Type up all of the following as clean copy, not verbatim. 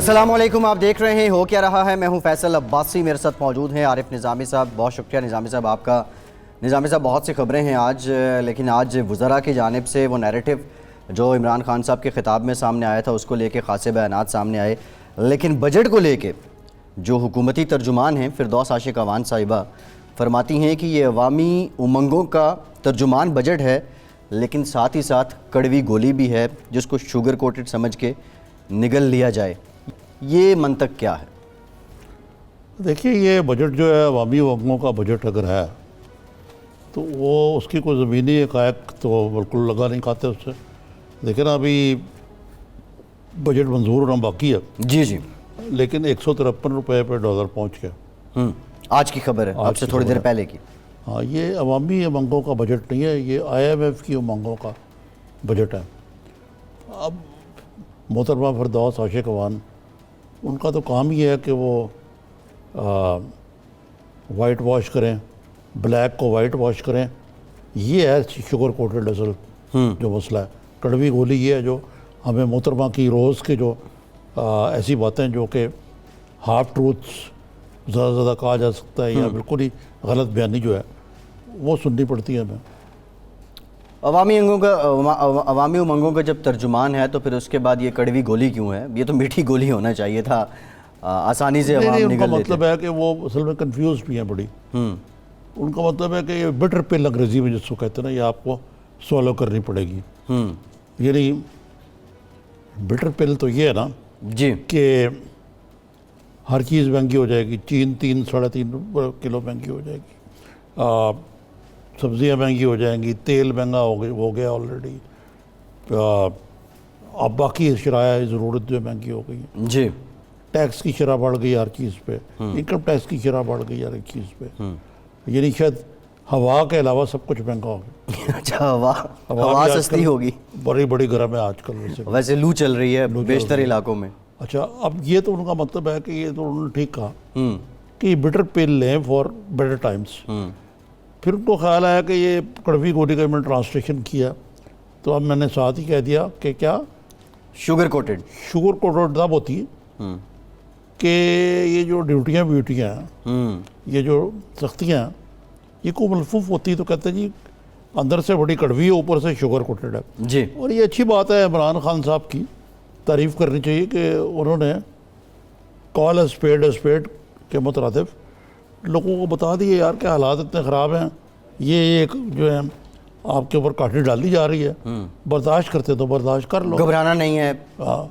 السلام علیکم، آپ دیکھ رہے ہیں ہو کیا رہا ہے۔ میں ہوں فیصل عباسی، میرے ساتھ موجود ہیں عارف نظامی صاحب۔ بہت شکریہ نظامی صاحب آپ کا۔ نظامی صاحب بہت سی خبریں ہیں آج، لیکن آج وزراء کی جانب سے وہ نیریٹو جو عمران خان صاحب کے خطاب میں سامنے آیا تھا اس کو لے کے خاصے بیانات سامنے آئے، لیکن بجٹ کو لے کے جو حکومتی ترجمان ہیں فردوس عاشق اعوان صاحبہ فرماتی ہیں کہ یہ عوامی امنگوں کا ترجمان بجٹ ہے، لیکن ساتھ ہی ساتھ کڑوی گولی بھی ہے جس کو شوگر کوٹڈ سمجھ کے نگل لیا جائے۔ یہ منطق کیا ہے؟ دیکھیے، یہ بجٹ جو ہے عوامی امنگوں کا بجٹ اگر ہے تو وہ اس کی کوئی زمینی حقائق تو بالکل لگا نہیں کھاتے اس سے۔ دیکھیں نا، ابھی بجٹ منظور ہونا باقی ہے جی لیکن 153 روپے پہ ڈالر پہنچ گیا۔ آج کی خبر ہے، آپ سے تھوڑی دیر پہلے کی۔ ہاں، یہ عوامی امنگوں کا بجٹ نہیں ہے، یہ IMF کی امنگوں کا بجٹ ہے۔ اب محترمہ فردوس عاشق اعوان، ان کا تو کام یہ ہے کہ وہ وائٹ واش کریں، بلیک کو وائٹ واش کریں۔ یہ ہے شوگر کوٹڈ اصل جو مسئلہ ہے، کڑوی گولی یہ ہے جو ہمیں محترمہ کی روز کے جو ایسی باتیں جو کہ ہاف ٹروتھس زیادہ زیادہ کہا جا سکتا ہے یا بالکل ہی غلط بیانی جو ہے وہ سننی پڑتی ہے ہمیں۔ عوامی امنگوں کا جب ترجمان ہے تو پھر اس کے بعد یہ کڑوی گولی کیوں ہے؟ یہ تو میٹھی گولی ہونا چاہیے تھا، آسانی سے عوام ان کا نگل لیتے۔ مطلب ہے کہ وہ اصل میں کنفیوز بھی ہیں بڑی۔ ان کا مطلب ہے کہ یہ بٹر پل انگریزی میں جس کو کہتے ہیں نا، یہ آپ کو سوالو کرنی پڑے گی۔ یعنی بٹر پل تو یہ ہے نا جی کہ ہر چیز مہنگی ہو جائے گی، چین 3-3.5 کلو مہنگی ہو جائے گی، سبزیاں مہنگی ہو جائیں گی، تیل مہنگا ہو گیا آلریڈی، اب باقی شرائع ضرورت جو مہنگی ہو گئی ہیں، جی ٹیکس کی شرح بڑھ گئی ہر چیز پہ، انکم ٹیکس کی شرح بڑھ گئی ہر ایک چیز پہ، یعنی شاید ہوا کے علاوہ سب کچھ مہنگا ہو گیا۔ اچھا، ہوا سستی ہوگی، بڑی بڑی گرم ہے آج کل ویسے لو چل رہی ہے بیشتر علاقوں میں۔ اچھا، اب یہ تو ان کا مطلب ہے کہ یہ تو انہوں نے ٹھیک کہا کہ یہ بٹر پل لیں فار بیٹر ٹائمز۔ پھر ان کو خیال آیا کہ یہ کڑوی گولی کا میں نے ٹرانسلیشن کیا، تو اب میں نے ساتھ ہی کہہ دیا کہ کیا شوگر کوٹڈ تب ہوتی ہے کہ یہ جو ڈیوٹیاں ہیں، یہ جو سختیاں ہیں، یہ کو ملفوف ہوتی ہے تو کہتے ہیں جی اندر سے بڑی کڑوی ہے، اوپر سے شوگر کوٹڈ ہے۔ جی، اور یہ اچھی بات ہے، عمران خان صاحب کی تعریف کرنی چاہیے کہ انہوں نے کال اسپیڈ کے مترادف لوگوں کو بتا دیے یار کہ حالات اتنے خراب ہیں، یہ ایک جو ہے آپ کے اوپر کاٹی ڈال دی جا رہی ہے، برداشت کرتے تو برداشت کر لو، گھبرانا نہیں ہے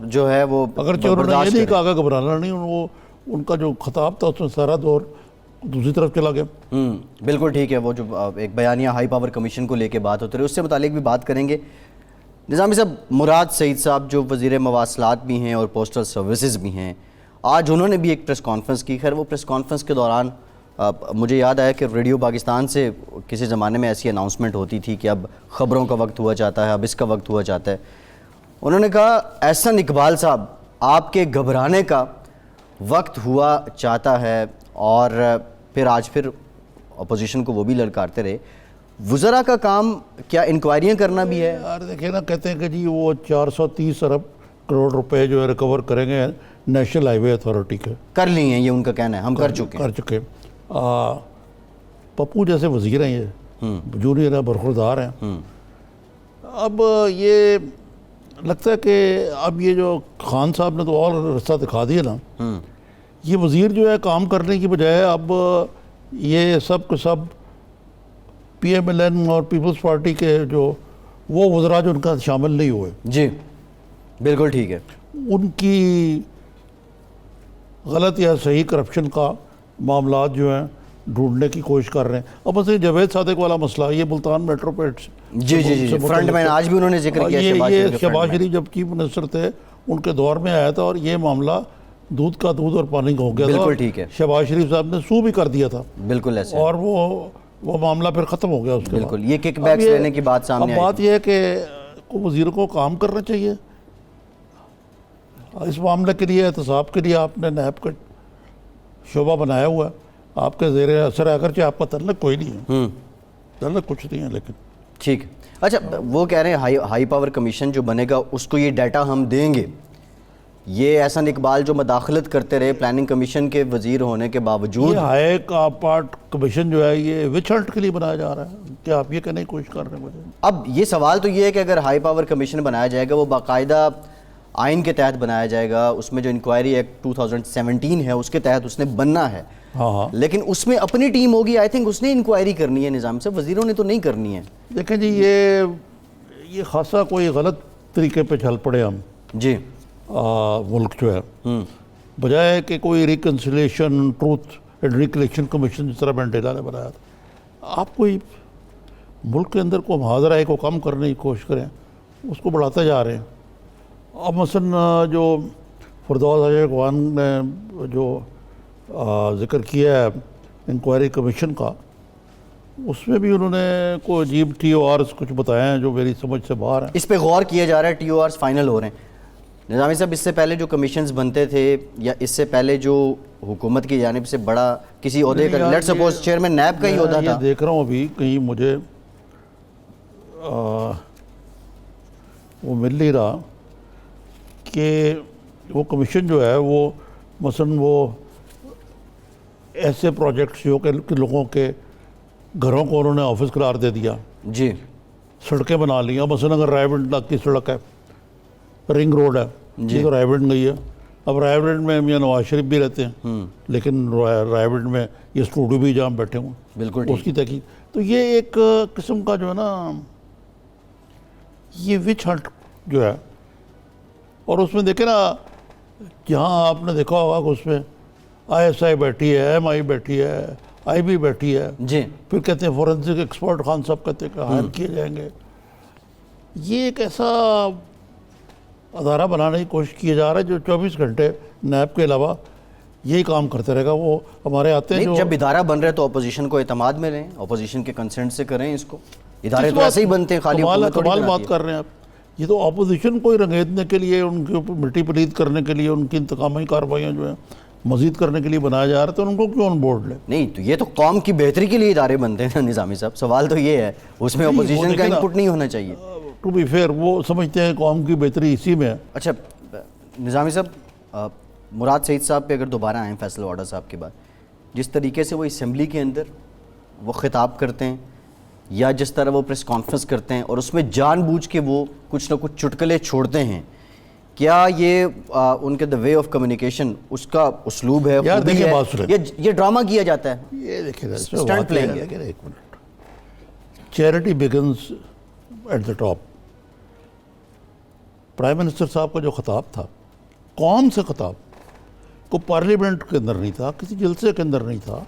جو ہے وہ اگرچہ انہوں نے یہ نہیں کہا کہ گھبرانا نہیں، وہ ان کا جو خطاب تھا اس میں سارا دور دوسری طرف چلا گیا۔ بالکل ٹھیک ہے، وہ جو ایک بیانیہ ہائی پاور کمیشن کو لے کے بات ہوتی رہی اس سے متعلق بھی بات کریں گے۔ نظامی صاحب، مراد سعید صاحب جو وزیر مواصلات بھی ہیں اور پوسٹل سروسز بھی ہیں، آج انہوں نے بھی ایک پریس کانفرنس کی۔ خیر وہ پریس کانفرنس کے دوران مجھے یاد آیا کہ ریڈیو پاکستان سے کسی زمانے میں ایسی اناؤنسمنٹ ہوتی تھی کہ اب خبروں کا وقت ہوا جاتا ہے، اب اس کا وقت ہوا جاتا ہے۔ انہوں نے کہا احسن اقبال صاحب، آپ کے گھبرانے کا وقت ہوا چاہتا ہے، اور پھر اپوزیشن کو وہ بھی للکارتے رہے۔ وزراء کا کام کیا انکوائریاں کرنا بھی ہے؟ یار دیکھیں نا، کہتے ہیں کہ جی وہ 430 ارب کروڑ روپے جو ہے ریکور کریں گے نیشنل ہائی وے اتھارٹی کے۔ کر لی ہیں، یہ ان کا کہنا ہے، ہم کر چکے ہیں۔ پپو جیسے وزیر ہیں، یہ جونیئر ہیں، برخوردار ہیں۔ اب یہ لگتا ہے کہ اب یہ جو خان صاحب نے تو اور رستہ دکھا دیا نا، یہ وزیر جو ہے کام کرنے کی بجائے اب یہ سب کے سب PMLN اور پیپلز پارٹی کے جو وہ وزراء جو ان کا شامل نہیں ہوئے، جی بالکل ٹھیک ہے، ان کی غلط یا صحیح کرپشن کا معاملات جو ہیں ڈھونڈنے کی کوشش کر رہے ہیں۔ اب مثلا جاوید صادق والا مسئلہ، یہ ملتان میٹرو پیٹ جی فرنٹ مین آج بھی انہوں نے ذکر کیا، یہ شہباز شریف جب چیف منسٹر تھے ان کے دور میں آیا تھا، اور یہ معاملہ دودھ کا دودھ اور پانی کا ہو گیا تھا۔ بالکل ٹھیک ہے، شہباز شریف صاحب نے سو بھی کر دیا تھا، بالکل ایسے، اور وہ معاملہ پھر ختم ہو گیا اس کے بعد۔ بالکل، یہ کک بیکس لینے کی بات سامنے آئی۔ اب بات یہ ہے کہ وزیر کو کام کرنا چاہیے اس معاملے کے لیے، احتساب کے لیے آپ نے نیب کا شعبہ بنایا ہوا ہے، آپ کے زیر اثر ہے، اگرچہ آپ کا تعلق کوئی نہیں ہے، تعلق کچھ نہیں ہے، لیکن ٹھیک۔ اچھا، وہ کہہ رہے ہیں ہائی پاور کمیشن جو بنے گا اس کو یہ ڈیٹا ہم دیں گے یہ احسن اقبال جو مداخلت کرتے رہے پلاننگ کمیشن کے وزیر ہونے کے باوجود، یہ ہائی پارٹ کمیشن جو ہے یہ وچ ہنٹ کے لیے بنایا جا رہا ہے. کیا آپ یہ کہنے کی کوشش کر رہے ہیں مجھے؟ اب یہ سوال تو یہ ہے کہ اگر ہائی پاور کمیشن بنایا جائے گا وہ باقاعدہ آئین کے تحت بنایا جائے گا، اس میں جو انکوائری ایکٹ 2017 ہے اس کے تحت اس نے بننا ہے. ہاں لیکن اس میں اپنی ٹیم ہوگی، آئی تھنک اس نے انکوائری کرنی ہے نظام سے، وزیروں نے تو نہیں کرنی ہے. دیکھیں جی یہ خاصا کوئی غلط طریقے پہ چل پڑے ہم جی ملک جو ہے، بجائے کہ کوئی reconciliation truth and recollection commission جس طرح مینڈیلا نے بنایا تھا، آپ کوئی ملک کے اندر کو محاذرہ کو کم کرنے کی کوشش کریں، اس کو بڑھاتے جا رہے ہیں. اب مثلا جو فردوس اقوام نے جو ذکر کیا ہے انکوائری کمیشن کا، اس میں بھی انہوں نے کوئی عجیب ٹی او آرز کچھ بتائے ہیں جو میری سمجھ سے باہر ہیں. اس پہ غور کیا جا رہا ہے، ٹی او آرز فائنل ہو رہے ہیں. نظامی صاحب اس سے پہلے جو کمیشنز بنتے تھے یا اس سے پہلے جو حکومت کی جانب سے بڑا کسی عہدے کا، لیٹ سپوز چیئرمین نیب کا ہی عہدہ تھا، یہ دیکھ رہا ہوں ابھی کہیں مجھے وہ مل نہیں رہا کہ وہ کمیشن جو ہے وہ مثلا وہ ایسے پروجیکٹس جو کہ لوگوں کے گھروں کو انہوں نے آفس قرار دے دیا، جی سڑکیں بنا لی. مثلا اگر رائے بنڈ کی سڑک ہے، رنگ روڈ ہے، یہ تو رائے بنڈ گئی ہے. اب رائے بنڈ میں میاں نواز شریف بھی رہتے ہیں، لیکن رائے بنڈ میں یہ اسٹوڈیو بھی جہاں بیٹھے ہوں بالکل اس کی تحقیق. تو یہ ایک قسم کا جو ہے نا یہ وچ ہنٹ جو ہے، اور اس میں دیکھیں نا جہاں آپ نے دیکھا ہوگا کہ اس میں آئی ایس آئی بیٹھی ہے، ایم آئی بیٹھی ہے، آئی بی بیٹھی ہے، جی پھر کہتے ہیں فورنسک ایکسپرٹ خان صاحب کہتے ہیں کہ ہائر کیے جائیں گے. یہ ایک ایسا ادارہ بنانے کی کوشش کیا جا رہا ہے جو 24 گھنٹے نیب کے علاوہ یہی کام کرتے رہے گا. وہ ہمارے آتے ہیں نہیں، جو جب ادارہ بن رہے تو اپوزیشن کو اعتماد میں لیں، اپوزیشن کے کنسنٹ سے کریں اس کو. ادارے تو ایسے ہی بنتے ہیں، خالی حکومت تھوڑی کمال بناتی بات ہے. کر رہے ہیں آپ. یہ تو اپوزیشن کو ہی رنگیدنے کے لیے، ان کے اوپر مٹی پلید کرنے کے لیے، ان کی انتقامی کارروائیاں جو ہیں مزید کرنے کے لیے بنایا جا رہا ہے، تو ان کو کیوں آن بورڈ لیں؟ نہیں تو یہ تو قوم کی بہتری کے لیے ادارے بنتے ہیں نظامی صاحب. سوال تو یہ ہے، اس میں اپوزیشن کا انپٹ نہیں ہونا چاہیے. ٹو بی فیئر وہ سمجھتے ہیں قوم کی بہتری اسی میں ہے. اچھا نظامی صاحب، مراد سعید صاحب پہ اگر دوبارہ آئیں فیصل واڈا صاحب کے بعد، جس طریقے سے وہ اسمبلی کے اندر وہ خطاب کرتے ہیں یا جس طرح وہ پریس کانفرنس کرتے ہیں اور اس میں جان بوجھ کے وہ کچھ نہ کچھ چٹکلے چھوڑتے ہیں، کیا یہ ان کے دا وے آف کمیونیکیشن اس کا اسلوب ہے، یار خوبی دیکھیں ہے، بات سنیں، یہ ڈرامہ کیا جاتا ہے؟ یہ دیکھیں Stand playing ہے. ایک منٹ. Charity begins at the top. Prime minister صاحب کا جو خطاب تھا، کون سے خطاب کو پارلیمنٹ کے اندر نہیں تھا، کسی جلسے کے اندر نہیں تھا،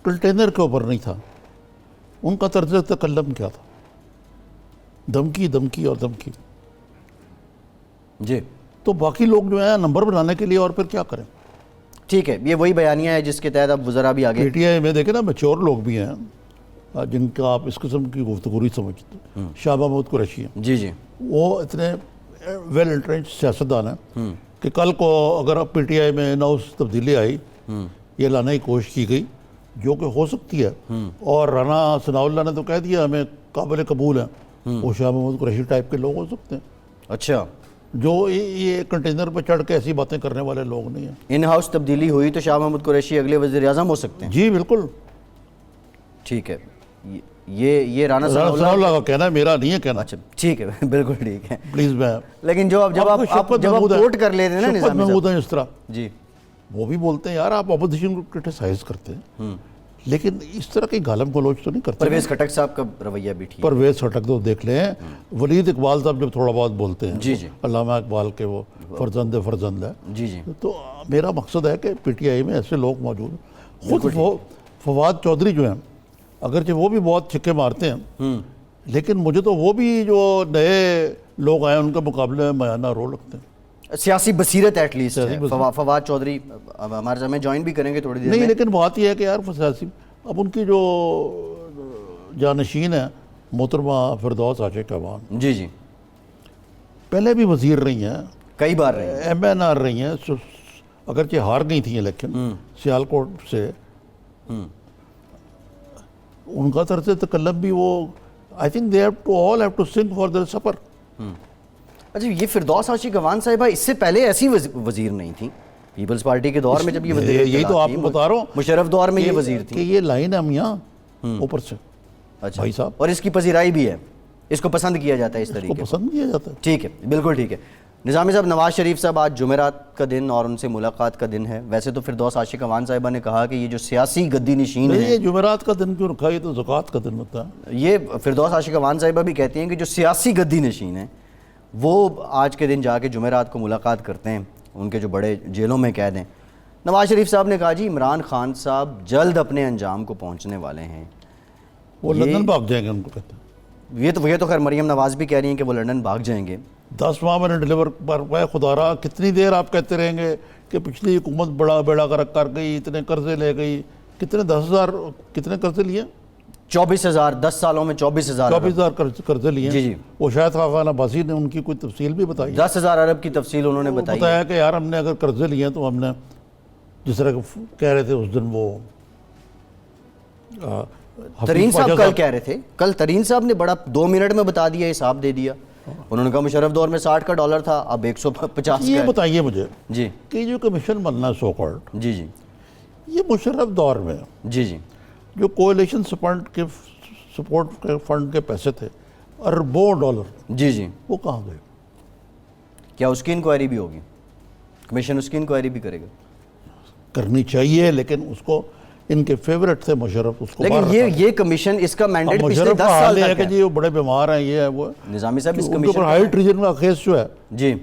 کنٹینر کے اوپر نہیں تھا، ان کا طرز تکلم کیا تھا؟ دھمکی دھمکی اور دھمکی. جی تو باقی لوگ جو ہیں نمبر بنانے کے لیے اور پھر کیا کریں؟ ٹھیک ہے، یہ وہی بیانیہ ہے جس کے تحت اب وزراء بھی آگے. پی ٹی آئی میں دیکھیں نا میچور لوگ بھی ہیں جن کا آپ اس قسم کی گفتگو سمجھتے ہیں. شاہ محمود قریشی ہیں، جی جی وہ اتنے ویل انٹرینچ سیاستدان ہیں کہ کل کو اگر اب پی ٹی آئی میں نو تبدیلی آئی، یہ لانے کی کوشش کی گئی جو کہ ہو سکتی ہے، اور رانا ثناء اللہ نے تو کہہ دیا ہمیں قابل قبول ہیں، وہ شاہ محمود قریشی ٹائپ کے لوگ ہو سکتے ہیں. اچھا، جو یہ کنٹینر پہ چڑھ کے ایسی باتیں کرنے والے لوگ نہیں ہیں. ان ہاؤس تبدیلی ہوئی تو شاہ محمود قریشی اگلے وزیر اعظم ہو سکتے ہیں. جی بالکل. ٹھیک ہے، یہ رانا ثناء ثناء اللہ کا کہنا ہے، میرا نہیں ہے کہنا. اچھا ٹھیک ہے، بالکل ٹھیک ہے. پلیز میں لیکن جب آپ کوٹ کر لیتے ہیں نا شفقت محمود ہیں اس طرح، جی وہ بھی بولتے ہیں یار آپ اپوزیشن کو کرٹیسائز کرتے ہیں، لیکن اس طرح کی گالم گلوچ تو نہیں کرتے. پرویز خٹک صاحب کا رویہ بھی ٹھیک. پرویز خٹک تو دیکھ لیں، ولید اقبال صاحب جب تھوڑا بہت بولتے ہیں، جی جی، علامہ اقبال کے وہ فرزند ہے. جی جی، تو میرا مقصد ہے کہ پی ٹی آئی میں ایسے لوگ موجود ہیں. خود فواد چودھری جو ہیں، اگرچہ وہ بھی بہت چھکے مارتے ہیں، لیکن مجھے تو وہ بھی جو نئے لوگ آئے ان کے مقابلے میں میانہ رول رکھتے ہیں. سیاسی بصیرت ایٹ لیسٹ ہے. فواد چودھری ہمارے سامنے جوائن بھی کریں گے تھوڑی دیر میں. نہیں، لیکن بات یہ ہے کہ یار سیاسی اب ان کی جو جانشین ہے محترمہ فردوس عاشق اقوام، جی جی، پہلے بھی وزیر رہی ہیں، کئی بار رہی ہیں، ایم این آر رہی ہیں، اگرچہ ہار گئی تھیں الیکشن سیالکوٹ سے. ان کا طرز تکلم بھی وہ I think they have to all have to sing for their supper. اچھا یہ فردوس عاشق اوان صاحبہ اس سے پہلے ایسی وزیر نہیں تھی پیپلز پارٹی کے دور میں جب یہ وزیر یہی تو آپ کو بتا رہا ہوں مشرف دور میں یہ وزیر کہ تھی یہ لائن ہے میاں اوپر سے اچھا بھائی صاحب اور اس کی پذیرائی بھی ہے اس کو پسند کیا جاتا ہے اس کو طریقے پسند کیا جاتا ہے. ٹھیک ہے بالکل ٹھیک ہے نظامی صاحب نواز شریف صاحب آج جمعرات کا دن اور ان سے ملاقات کا دن ہے ویسے تو فردوس عاشق اوان صاحبہ نے کہا کہ یہ جو سیاسی گدی نشین ہے یہ جمعرات کا دن کیوں رکھا یہ تو زکوٰۃ کا دن ہوتا ہے. یہ فردوس عاشق اوان صاحبہ بھی کہتی ہیں کہ جو سیاسی گدی نشین ہیں وہ آج کے دن جا کے جمعرات کو ملاقات کرتے ہیں ان کے جو بڑے جیلوں میں قید ہیں. نواز شریف صاحب نے کہا جی عمران خان صاحب جلد اپنے انجام کو پہنچنے والے ہیں وہ لندن بھاگ جائیں گے ان کو کہتے ہیں. یہ تو خیر مریم نواز بھی کہہ رہی ہیں کہ وہ لندن بھاگ جائیں گے. 10 ماہ میں نے ڈیلیور پر پائے خدا رہا کتنی دیر آپ کہتے رہیں گے کہ پچھلی حکومت بڑا بیڑا کر گئی اتنے قرضے لے گئی کتنے 10,000 کتنے قرضے لیے 24,000 10 سالوں میں 24,000 24,000 قرضے لیے. جی جی وہ شاید خاقان عباسی نے ان کی کوئی تفصیل بھی بتائی 10,000 ارب کی تفصیل انہوں نے بتائی بتایا کہ یار ہم نے اگر قرضے لیے تو ہم نے جس طرح کہہ رہے تھے اس دن وہ ترین صاحب کل کہہ رہے تھے کل ترین صاحب نے بڑا 2 منٹ میں بتا دیا حساب دے دیا انہوں نے کہا مشرف دور میں 60 کا ڈالر تھا اب 150 یہ کا بتائیے مجھے جی کہ جو کمیشن بننا ہے سو کالڈ جی جی یہ مشرف دور میں جی جی جو کولیشن سپورٹ کے فنڈ کے پیسے تھے اربوں ڈالر جی جی وہ کہاں گئے کیا اس کی انکوائری بھی ہوگی کمیشن اس کی انکوائری بھی کرے گا کرنی چاہیے لیکن اس کو ان کے فیورٹ تھے مشرف اس کو لیکن یہ کمیشن اس کا مینڈیٹ پچھلے مشرف 10 کا سال حال یہ ہے تک کہ ہے جی وہ بڑے بیمار ہیں یہ ہے وہ نظامی صاحب اس ان کے کمیشن اوپر ہائی ٹریجن کا کیس جو ہے جی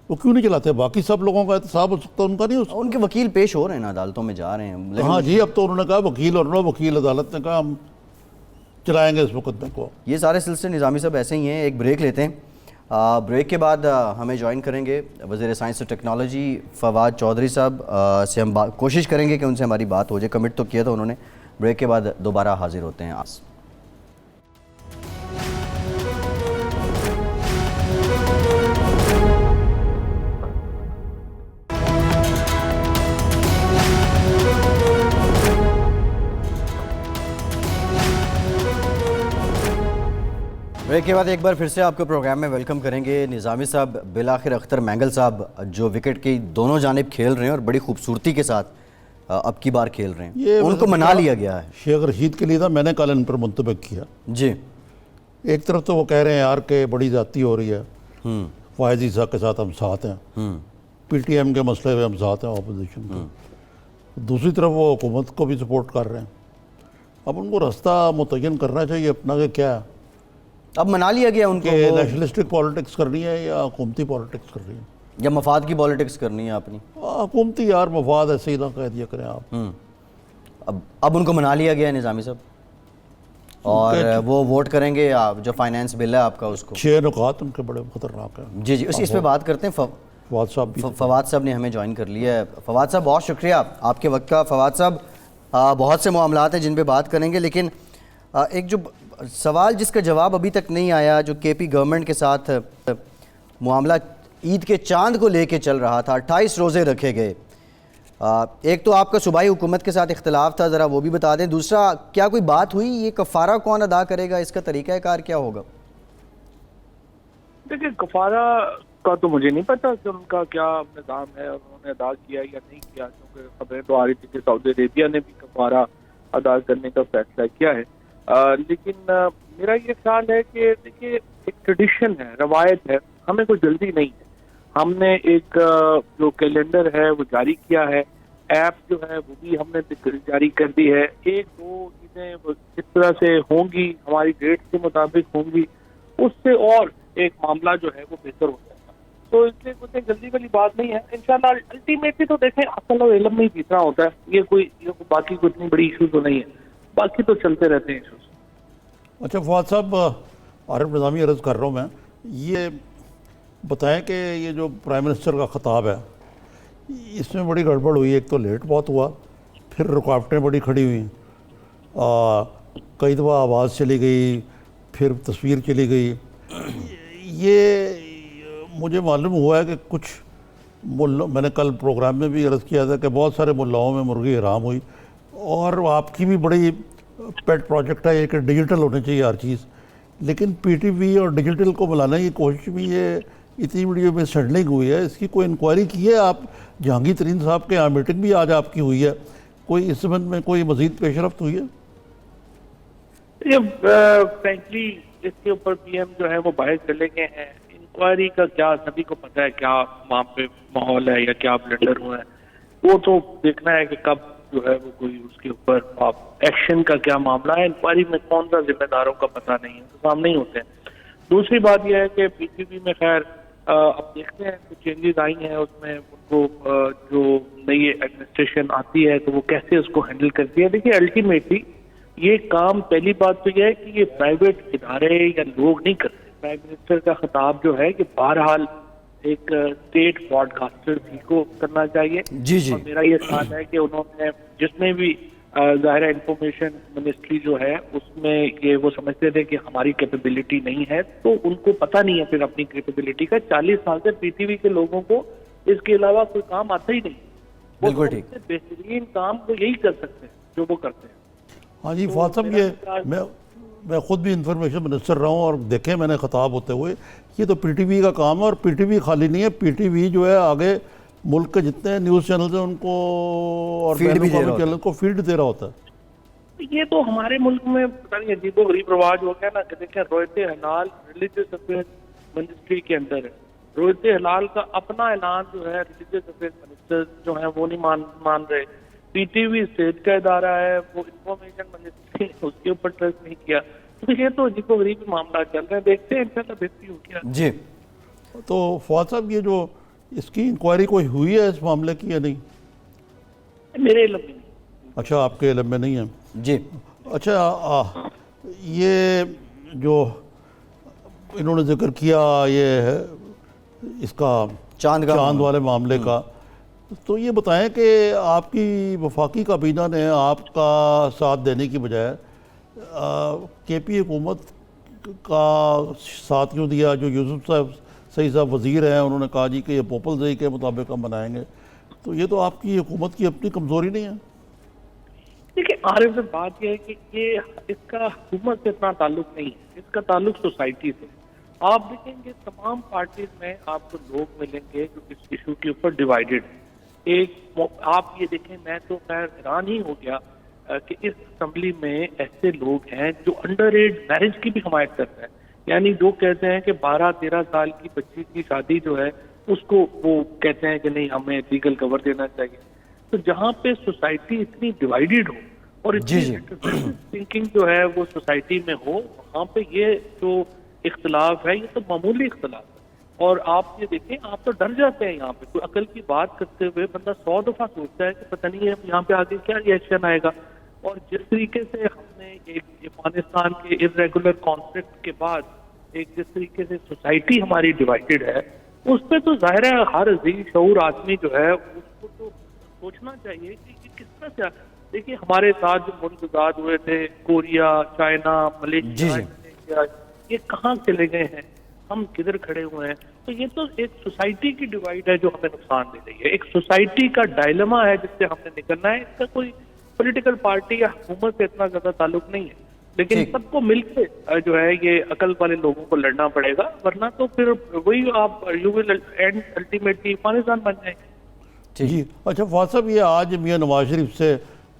وہ کیوں نہیں چلاتے باقی سب لوگوں کا احتساب ہو سکتا ان کا نہیں ہو سکتا ان کے وکیل پیش ہو رہے ہیں عدالتوں میں جا رہے ہیں ہاں جی اب تو انہوں نے کہا وکیل اور نو وکیل عدالت نے کہا ہم چلائیں گے اس مقدمے کو. یہ سارے سلسلے نظامی صاحب ایسے ہی ہیں ایک بریک لیتے ہیں بریک کے بعد ہمیں جوائن کریں گے وزیر سائنس اور ٹیکنالوجی فواد چودھری صاحب سے ہم کوشش کریں گے کہ ان سے ہماری بات ہو جائے کمٹ تو کیا تھا انہوں نے بریک کے بعد دوبارہ حاضر ہوتے ہیں آس بریک کے بعد ایک بار پھر سے آپ کو پروگرام میں ویلکم کریں گے نظامی صاحب بالآخر اختر مینگل صاحب جو وکٹ کی دونوں جانب کھیل رہے ہیں اور بڑی خوبصورتی کے ساتھ اب کی بار کھیل رہے ہیں ان کو منا لیا گیا ہے شیخ رشید کے لیے تھا میں نے کل ان پر منتبک کیا جی ایک طرف تو وہ کہہ رہے ہیں یار کہ بڑی زیادتی ہو رہی ہے فائز عیسیٰ کے ساتھ ہم ساتھ ہیں پی ٹی ایم کے مسئلے میں ہم ساتھ ہیں اپوزیشن کے دوسری طرف وہ حکومت کو بھی سپورٹ کر رہے ہیں اب ان کو راستہ متعین کرنا چاہیے اپنا کہ کیا ہے اب منا لیا گیا ان کو کہ نیشنلسٹک پالیٹکس کرنی ہے یا حکومتی پالیٹکس کرنی ہے یا مفاد کی پالیٹکس کرنی ہے اپنی حکومتی یار مفاد ایسے ہی نہ کہہ دیا کریں آپ اب ان کو منا لیا گیا ہے نظامی صاحب اور وہ ووٹ کریں گے جو فائنانس بل ہے آپ کا اس کو 6 نکات ان کے بڑے خطرناک ہیں جی جی اس پہ بات کرتے ہیں فواد صاحب نے ہمیں جوائن کر لیا ہے فواد صاحب بہت شکریہ آپ کے وقت کا فواد صاحب بہت سے معاملات ہیں جن پہ بات کریں گے لیکن ایک جو سوال جس کا جواب ابھی تک نہیں آیا جو کے پی گورنمنٹ کے ساتھ معاملہ عید کے چاند کو لے کے چل رہا تھا 28 روزے رکھے گئے ایک تو آپ کا صوبائی حکومت کے ساتھ اختلاف تھا ذرا وہ بھی بتا دیں دوسرا کیا کوئی بات ہوئی یہ کفارہ کون ادا کرے گا اس کا طریقہ کار کیا ہوگا دیکھیں کفارہ کا تو مجھے نہیں پتا کہ ان کا کیا نظام ہے اور انہوں نے ادا کیا یا نہیں کیا کیونکہ خبریں تو آ رہی تھی کہ سعودی عربیہ نے بھی کفارہ ادا کرنے کا فیصلہ کیا ہے لیکن میرا یہ خیال ہے کہ دیکھیے ایک ٹریڈیشن ہے روایت ہے ہمیں کوئی جلدی نہیں ہے ہم نے ایک جو کیلنڈر ہے وہ جاری کیا ہے ایپ جو ہے وہ بھی ہم نے جاری کر دی ہے 1-2 چیزیں اس طرح سے ہوں گی ہماری ڈیٹ کے مطابق ہوں گی اس سے اور ایک معاملہ جو ہے وہ بہتر ہو جائے گا تو اس سے کوئی جلدی والی بات نہیں ہے انشاءاللہ الٹیمیٹلی تو دیکھیں عقل اور علم میں ہی جیتنا ہوتا ہے یہ کوئی باقی کوئی اتنی بڑی ایشو تو نہیں ہے باقی تو چلتے رہتے ہیں ایشوز اچھا فواد صاحب عارف نظامی عرض کر رہا ہوں میں یہ بتائیں کہ یہ جو پرائم منسٹر کا خطاب ہے اس میں بڑی گڑبڑ ہوئی ایک تو لیٹ بہت ہوا پھر رکاوٹیں بڑی کھڑی ہوئیں کئی دفعہ آواز چلی گئی پھر تصویر چلی گئی یہ مجھے معلوم ہوا ہے کہ کچھ میں نے کل پروگرام میں بھی عرض کیا تھا کہ بہت سارے ملاؤں میں مرغی حرام ہوئی اور آپ کی بھی بڑی پیٹ پروجیکٹ ہے یہ کہ ڈیجیٹل ہونے چاہیے ہر چیز لیکن پی ٹی وی اور ڈیجیٹل کو ملانے کی کوشش بھی اتنی بڑی میں سڈلنگ ہوئی ہے، اس کی کوئی انکوائری کی ہے آپ؟ جہانگیر ترین صاحب کے یہاں میٹنگ بھی آج آپ کی ہوئی ہے، کوئی اس سبند میں کوئی مزید پیش رفت ہوئی ہے؟ فرینکلی اس کے اوپر پی ایم جو ہے وہ باہر چلے گئے ہیں. انکوائری کا کیا سبھی کو پتہ ہے کیا وہاں پہ ماحول ہے یا کیا بلنڈر ہوا ہے، وہ تو دیکھنا ہے کہ کب جو ہے وہ کوئی اس کے اوپر ایکشن کا کیا معاملہ ہے. انکوائری میں کون سا ذمہ داروں کا پتہ نہیں ہے، تو سامنے ہی ہوتے ہیں. دوسری بات یہ ہے کہ پی ٹی وی میں خیر اب دیکھتے ہیں کچھ چینجز آئی ہیں اس میں، ان کو جو نئی ایڈمنسٹریشن آتی ہے تو وہ کیسے اس کو ہینڈل کرتی ہے. دیکھیے الٹیمیٹلی یہ کام، پہلی بات تو یہ ہے کہ یہ پرائیویٹ ادارے یا لوگ نہیں کرتے. پرائم منسٹر کا خطاب جو ہے کہ بہرحال ایک اسٹیٹ براڈ کاسٹر بھی کو کرنا چاہیے. جی جی. اور میرا یہ خیال ہے کہ انہوں نے جس میں بھی ظاہر انفارمیشن منسٹری جو ہے اس میں یہ وہ سمجھتے تھے کہ ہماری کیپیبلٹی نہیں ہے، تو ان کو پتہ نہیں ہے پھر اپنی کیپیبلٹی کا. 40 سال سے پی ٹی وی کے لوگوں کو اس کے علاوہ کوئی کام آتا ہی نہیں. بالکل ٹھیک. وہ بہترین کام وہ یہی کر سکتے ہیں جو وہ کرتے ہیں. ہاں جی فواد صاحب، یہ میں خود بھی انفارمیشن منسٹر رہا ہوں اور دیکھیں میں نے خطاب ہوتے ہوئے، یہ تو پی ٹی وی کا کام ہے. اور پی ٹی وی خالی نہیں ہے، پی ٹی وی جو ہے آگے ملک کے جتنے نیوز چینلز ہیں ان کو اور بین الاقوامی چینل کو فیلڈ دے رہا ہوتا ہے. یہ تو ہمارے ملک میں پتہ نہیں عجیب و غریب رواج ہو گیا نا کہ دیکھیں رویت ہلال ریلیجیس افیئر منسٹری کے اندر ہے. رویت ہلال کا اپنا اعلان جو ہے ریلیجیس افیئر منسٹر جو ہیں وہ نہیں مان رہے. پی ٹی وی اسٹیٹ کا ادارہ ہے، وہ انفارمیشن منسٹری اس کے اوپر ٹرسٹ نہیں کیا. تو یہ تو عجیب و غریب معاملہ چل رہے ہیں، دیکھتے ہیں انشاءاللہ بہتری ہو گیا. جی تو فواد صاحب یہ جو اس کی انکوائری کوئی ہوئی ہے اس معاملے کی یا نہیں؟ میرے علم میں نہیں. اچھا، آپ کے علم میں نہیں ہے. جی. اچھا، یہ جو انہوں نے ذکر کیا یہ اس کا چاند والے معاملے کا، تو یہ بتائیں کہ آپ کی وفاقی کابینہ نے آپ کا ساتھ دینے کی بجائے کے پی حکومت کا ساتھ کیوں دیا؟ جو یوسف سعید صاحب وزیر ہیں انہوں نے کہا جی کہ یہ پوپل زئی کے مطابق ہم بنائیں گے. تو یہ تو آپ کی حکومت کی اپنی کمزوری نہیں ہے؟ دیکھیں عارف صاحب، بات یہ ہے کہ یہ اس کا حکومت سے اتنا تعلق نہیں ہے، اس کا تعلق سوسائٹی سے. آپ دیکھیں گے تمام پارٹیز میں آپ کو لوگ ملیں گے جو اس ایشو کے اوپر ڈیوائیڈڈ ہیں. آپ یہ دیکھیں، میں تو خیر حیران ہی ہو گیا کہ اس اسمبلی میں ایسے لوگ ہیں جو انڈر ایج میرج کی بھی حمایت کرتے ہیں. یعنی جو کہتے ہیں کہ 12-13 سال کی بچی کی شادی جو ہے اس کو وہ کہتے ہیں کہ نہیں ہمیں لیگل کور دینا چاہیے. تو جہاں پہ سوسائٹی اتنی ڈیوائیڈڈ ہو اور اتنی تھنکنگ جو ہے وہ سوسائٹی میں ہو، وہاں پہ یہ جو اختلاف ہے یہ تو معمولی اختلاف ہے. اور آپ یہ دیکھیں، آپ تو ڈر جاتے ہیں یہاں پہ کوئی عقل کی بات کرتے ہوئے بندہ 100 دفعہ سوچتا ہے کہ پتہ نہیں ہے یہاں پہ آگے کیا ریئیکشن آئے گا. اور جس طریقے سے ہم نے ایک افغانستان کے ارریگولر کانفلکٹ کے بعد ایک جس طریقے سے سوسائٹی ہماری ڈیوائیڈڈ ہے، اس پہ تو ظاہر ہے ہر ذی شعور آدمی جو ہے اس کو تو سوچنا چاہیے کہ یہ کس طرح سے. دیکھیے ہمارے ساتھ جو ملک آزاد ہوئے تھے، کوریا، چائنا، ملیشیا، یہ کہاں چلے گئے ہیں؟ ہم کدھر کھڑے ہوئے ہیں؟ تو یہ تو ایک سوسائٹی کی ڈیوائیڈ ہے جو ہمیں نقصان دے رہی ہے. ایک سوسائٹی کا ڈائلما ہے جس سے ہم نے نکلنا ہے. اس کا کوئی پولیٹیکل پارٹی یا حکومت سے اتنا زیادہ تعلق نہیں ہے، لیکن سب کو مل کے جو ہے یہ عقل والے لوگوں کو لڑنا پڑے گا، ورنہ تو پھر وہی آپ you will end ultimately Pakistan بن جائیں گے. جی اچھا فواد صاحب، یہ آج میاں نواز شریف سے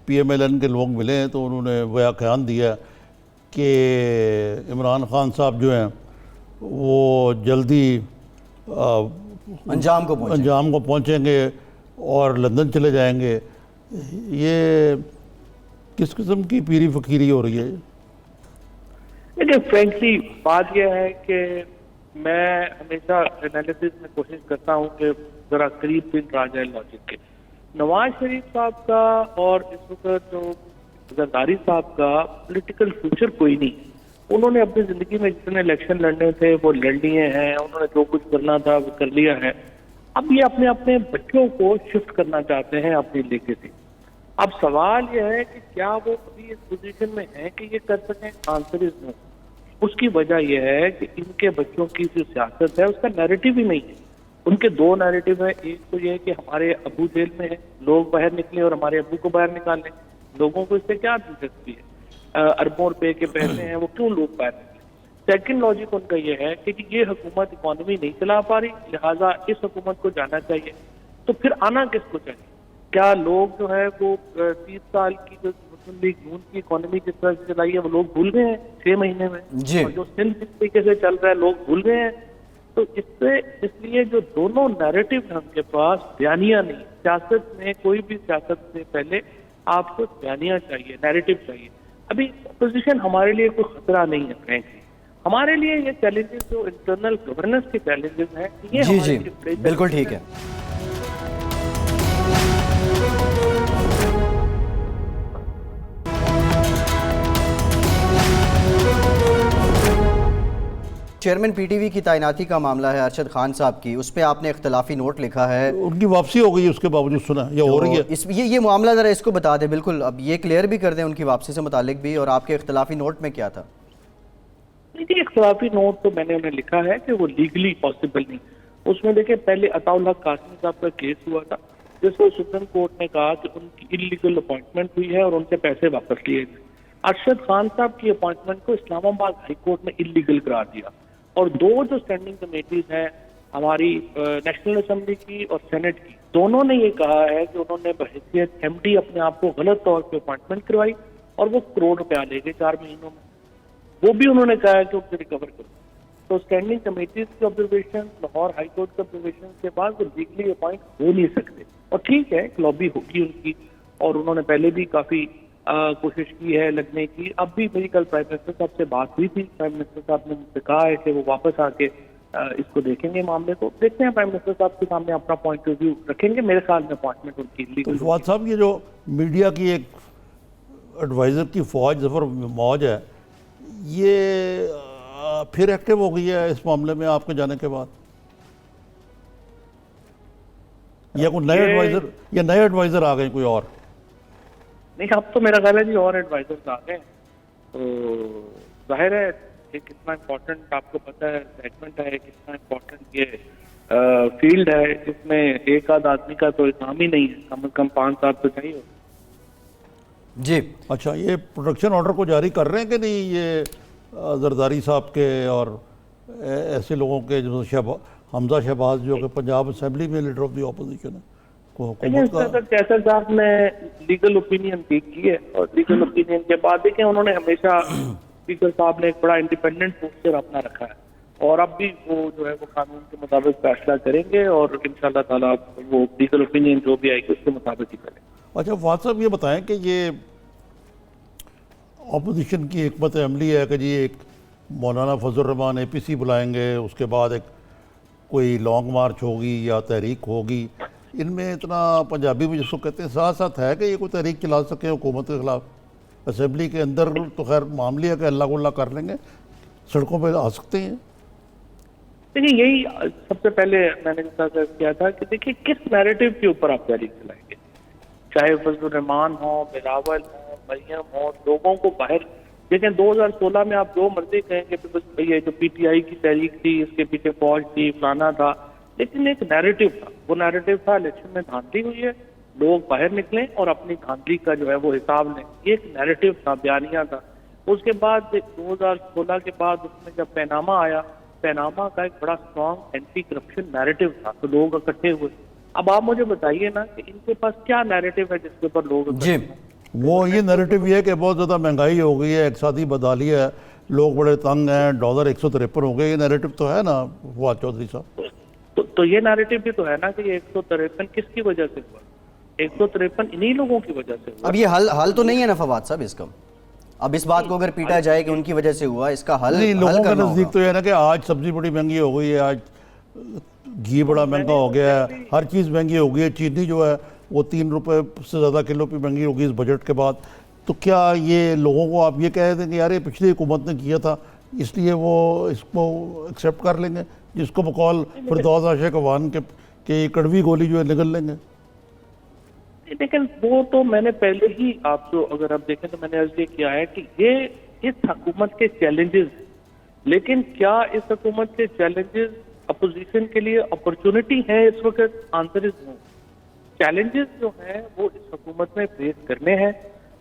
پی ایم ایل این کے لوگ ملے ہیں تو انہوں نے بیان دیا کہ عمران خان صاحب جو ہیں وہ جلدی انجام کو پہنچیں گے اور لندن چلے جائیں گے. یہ کس قسم کی پیری فقیری ہو رہی ہے؟ لیکن فرینکلی بات یہ ہے کہ میں ہمیشہ انالیسس میں کوشش کرتا ہوں کہ ذرا قریب دن آ جائے لاجک کے. نواز شریف صاحب کا اور اس وقت جو زرداری صاحب کا پولیٹیکل فیوچر کوئی نہیں. انہوں نے اپنی زندگی میں جتنے الیکشن لڑنے تھے وہ لڑ لیے ہیں، انہوں نے جو کچھ کرنا تھا وہ کر لیا ہے. اب یہ اپنے بچوں کو شفٹ کرنا چاہتے ہیں اپنی لیگیسی. اب سوال یہ ہے کہ کیا وہ ابھی اس پوزیشن میں ہیں کہ یہ کر سکیں؟ آنسر از نو. اس کی وجہ یہ ہے کہ ان کے بچوں کی جو سیاست ہے اس کا نیریٹو ہی نہیں ہے. ان کے دو نیریٹو ہیں. ایک تو یہ کہ ہمارے ابو جیل میں ہیں، لوگ باہر نکلیں اور ہمارے ابو کو باہر نکالیں. لوگوں کو اس سے کیا دلچسپی ہے؟ اربوں روپے کے پیسے ہیں وہ کیوں لوگ باہر نکلیں؟ سیکنڈ لاجک ان کا یہ ہے کہ یہ حکومت اکانومی نہیں چلا پا رہی، لہٰذا اس حکومت کو جانا چاہیے. تو پھر آنا کس کو چاہیے؟ کیا لوگ جو ہے وہ 30 سال کی جو مسلم لیگ نون کی اکانومی جس طرح سے چلائی ہے وہ لوگ بھول گئے ہیں 6 مہینے میں؟ جی. اور جو سندھ جس طریقے سے چل رہا ہے لوگ بھول گئے ہیں. تو اس لیے جو دونوں نیریٹو ہیں ان کے پاس بیانیہ نہیں. سیاست میں کوئی بھی سیاست سے پہلے آپ کو بیانیہ چاہیے، نیریٹو چاہیے. ابھی اپوزیشن ہمارے لیے کوئی خطرہ نہیں ہے فرینکلی. ہمارے لیے یہ چیلنجز جو انٹرنل گورننس کے چیلنجز ہیں یہ جی ہمارے جی لیے بڑے بالکل challenges ٹھیک ہیں. ہے. چیئرمین پی ٹی وی کی تعیناتی کا معاملہ ہے ارشد خان صاحب کی، اس پہ آپ نے اختلافی نوٹ لکھا ہے. ان کی واپسی ہو گئی ہے اس کے باوجود، سنا یا ہو رہی ہے؟ یہ معاملہ ذرا اس کو بتا دیں. بالکل اب یہ کلیئر بھی کر دیں ان کی واپسی سے متعلق بھی، اور آپ کے اختلافی نوٹ میں کیا تھا؟ دیکھیے اختلافی نوٹ تو میں نے انہیں لکھا ہے کہ وہ لیگلی پاسبل نہیں. اس میں دیکھیں پہلے عطاء الحق قاسمی صاحب کا کیس ہوا تھا جس کو سپریم کورٹ نے کہا کہ ان کی انلیگل اپوائنٹمنٹ ہوئی ہے اور ان سے پیسے واپس لیے گئے. ارشد خان صاحب کی اپوائنٹمنٹ کو اسلام آباد ہائی کورٹ نے انلیگل قرار دیا. اور دو جو اسٹینڈنگ کمیٹیز ہیں ہماری نیشنل اسمبلی کی اور سینٹ کی، دونوں نے یہ کہا ہے کہ انہوں نے بحیثیت ایم ڈی اپنے آپ کو غلط طور پہ اپوائنٹمنٹ کروائی اور وہ کروڑ روپیہ لے گئے 4 مہینوں میں. وہ بھی انہوں نے کہا ہے کہ اسے ریکور کرو. تو اسٹینڈنگ کمیٹیز کی آبزرویشن، لاہور ہائی کورٹ کے آبزرویشن کے بعد وہ لیگلی اپوائنٹ ہو نہیں سکتے. اور ٹھیک ہے ایک لابی ہوگی ان کی، اور انہوں نے پہلے بھی کافی کوشش کی ہے لگنے کی. اب بھی میری کل پرائم منسٹر صاحب سے بات ہوئی تھی، پرائم منسٹر صاحب نے مجھ سے کہا ہے کہ وہ واپس آ کے اس کو دیکھیں گے معاملے کو. دیکھتے ہیں پرائم منسٹر صاحب کے سامنے اپنا پوائنٹ آف ویو رکھیں گے. میرے خیال میں اپوائنٹمنٹ ان کی تو فواد صاحب یہ جو میڈیا کی ایک ایڈوائزر کی فوج ظفر موج ہے، یہ پھر ایکٹیو ہو گئی ہے اس معاملے میں آپ کے جانے کے بعد، یا کوئی نئے ایڈوائزر آ گئے کوئی اور؟ نہیں، اب تو میرا خیال ہے جی اور ایڈوائزرز آ گئے. تو ظاہر ہے کہ کتنا امپورٹنٹ آپ کو پتہ ہے سیگمنٹ ہے، کتنا امپورٹنٹ یہ فیلڈ ہے. اس میں ایک آدھ آدمی کا تو نام ہی نہیں ہے، کم از کم 5-7 تو چاہیے. جی اچھا، یہ پروٹیکشن آرڈر کو جاری کر رہے ہیں کہ نہیں یہ زرداری صاحب کے اور ایسے لوگوں کے جو حمزہ شہباز جو کہ پنجاب اسمبلی میں لیڈر آف دی اپوزیشن ہے؟ کیسر صاحب نے لیگل اوپینین کی ہے، اور لیگل اوپینین کے بعد دیکھیں انہوں نے ہمیشہ اسپیکر صاحب نے ایک بڑا انڈیپینڈنٹ پوسچر اپنا رکھا ہے، اور اب بھی وہ جو ہے وہ قانون کے مطابق فیصلہ کریں گے، اور انشاءاللہ تعالیٰ وہ لیگل اوپینین جو بھی آئے گی اس کے مطابق ہی کریں گے. اچھا فواد صاحب یہ بتائیں کہ یہ اپوزیشن کی حکمت عملی ہے کہ جی ایک مولانا فضل الرحمان اے پی سی بلائیں گے، اس کے بعد ایک کوئی لانگ مارچ ہوگی یا تحریک ہوگی. ان میں اتنا پنجابی میں جس کو کہتے ہیں ساتھ ساتھ ہے کہ یہ کوئی تحریک چلا سکے حکومت کے خلاف؟ اسمبلی کے اندر تو خیر معاملہ ہے کہ اللہ کو اللہ کر لیں گے، سڑکوں پہ آ سکتے ہیں. دیکھیے یہی سب سے پہلے میں نے کیا تھا کہ دیکھیے کس نیریٹو کے اوپر آپ تحریک چلائیں گے. چاہے فضل الرحمان ہو، بلاول ہو، مریم ہو، لوگوں کو باہر دیکھیں. 2016 میں آپ جو مرضی کہیں کہ یہ جو پی ٹی آئی کی تحریک تھی اس کے پیچھے فوج تھی فلانا تھا، لیکن ایک نیریٹو تھا. وہ نیریٹو تھا الیکشن میں دھاندلی ہوئی ہے، لوگ باہر نکلیں اور اپنی دھاندلی کا جو ہے وہ حساب لیں. یہ ایک نیریٹو تھا، بیانیہ تھا. اس کے بعد 2016 کے بعد اس میں جب پیناما آیا، پیناما کا ایک بڑا اسٹرانگ اینٹی کرپشن نیریٹو تھا، تو لوگ اکٹھے ہوئے. اب آپ مجھے بتائیے نا کہ ان کے پاس کیا نیریٹو ہے جس کے اوپر لوگ جی وہ یہ نیریٹو یہ ہے کہ بہت زیادہ مہنگائی ہو گئی ہے، اقتصادی بدحالی ہے، لوگ بڑے تنگ ہیں، ڈالر 153 ہو گئے. یہ نیریٹو تو ہے نا فواد چودھری صاحب؟ تو یہ نیریٹو بھی تو ہے نا کہ یہ 153 کس کی وجہ سے ہوا؟ 153 انہی لوگوں کی وجہ سے ہوا. اب یہ حل تو نہیں ہے نا فواد صاحب اس کا؟ اب اس بات کو اگر پیٹا جائے کہ ان کی وجہ سے ہوا، اس کا حل نہیں، لوگوں کا کرنا نزدیک تو یہ ہے نا کہ آج سبزی بڑی مہنگی ہو گئی ہے، آج گھی بڑا مہنگا ہو گیا ہے، ہر چیز مہنگی ہو گئی ہے. چینی جو ہے وہ 3 روپے سے زیادہ کلو پہ مہنگی ہوگی اس بجٹ کے بعد. تو کیا یہ لوگوں کو آپ یہ کہہ دیں کہ یار یہ پچھلی حکومت نے کیا تھا اس لیے وہ اس کو ایکسیپٹ کر لیں گے، جس کو بقول فردوس عاشق عوان کے کہ یہ کڑوی گولی جو ہے نگل لیں گے؟ لیکن وہ تو میں نے پہلے ہی آپ کو اگر آپ دیکھیں تو میں نے عرض یہ کیا ہے کہ یہ اس حکومت کے چیلنجز، لیکن کیا اس حکومت کے چیلنجز اپوزیشن کے لیے اپرچونٹی ہے اس وقت؟ Answer is know. چیلنجز جو ہیں وہ اس حکومت میں فیس کرنے ہیں.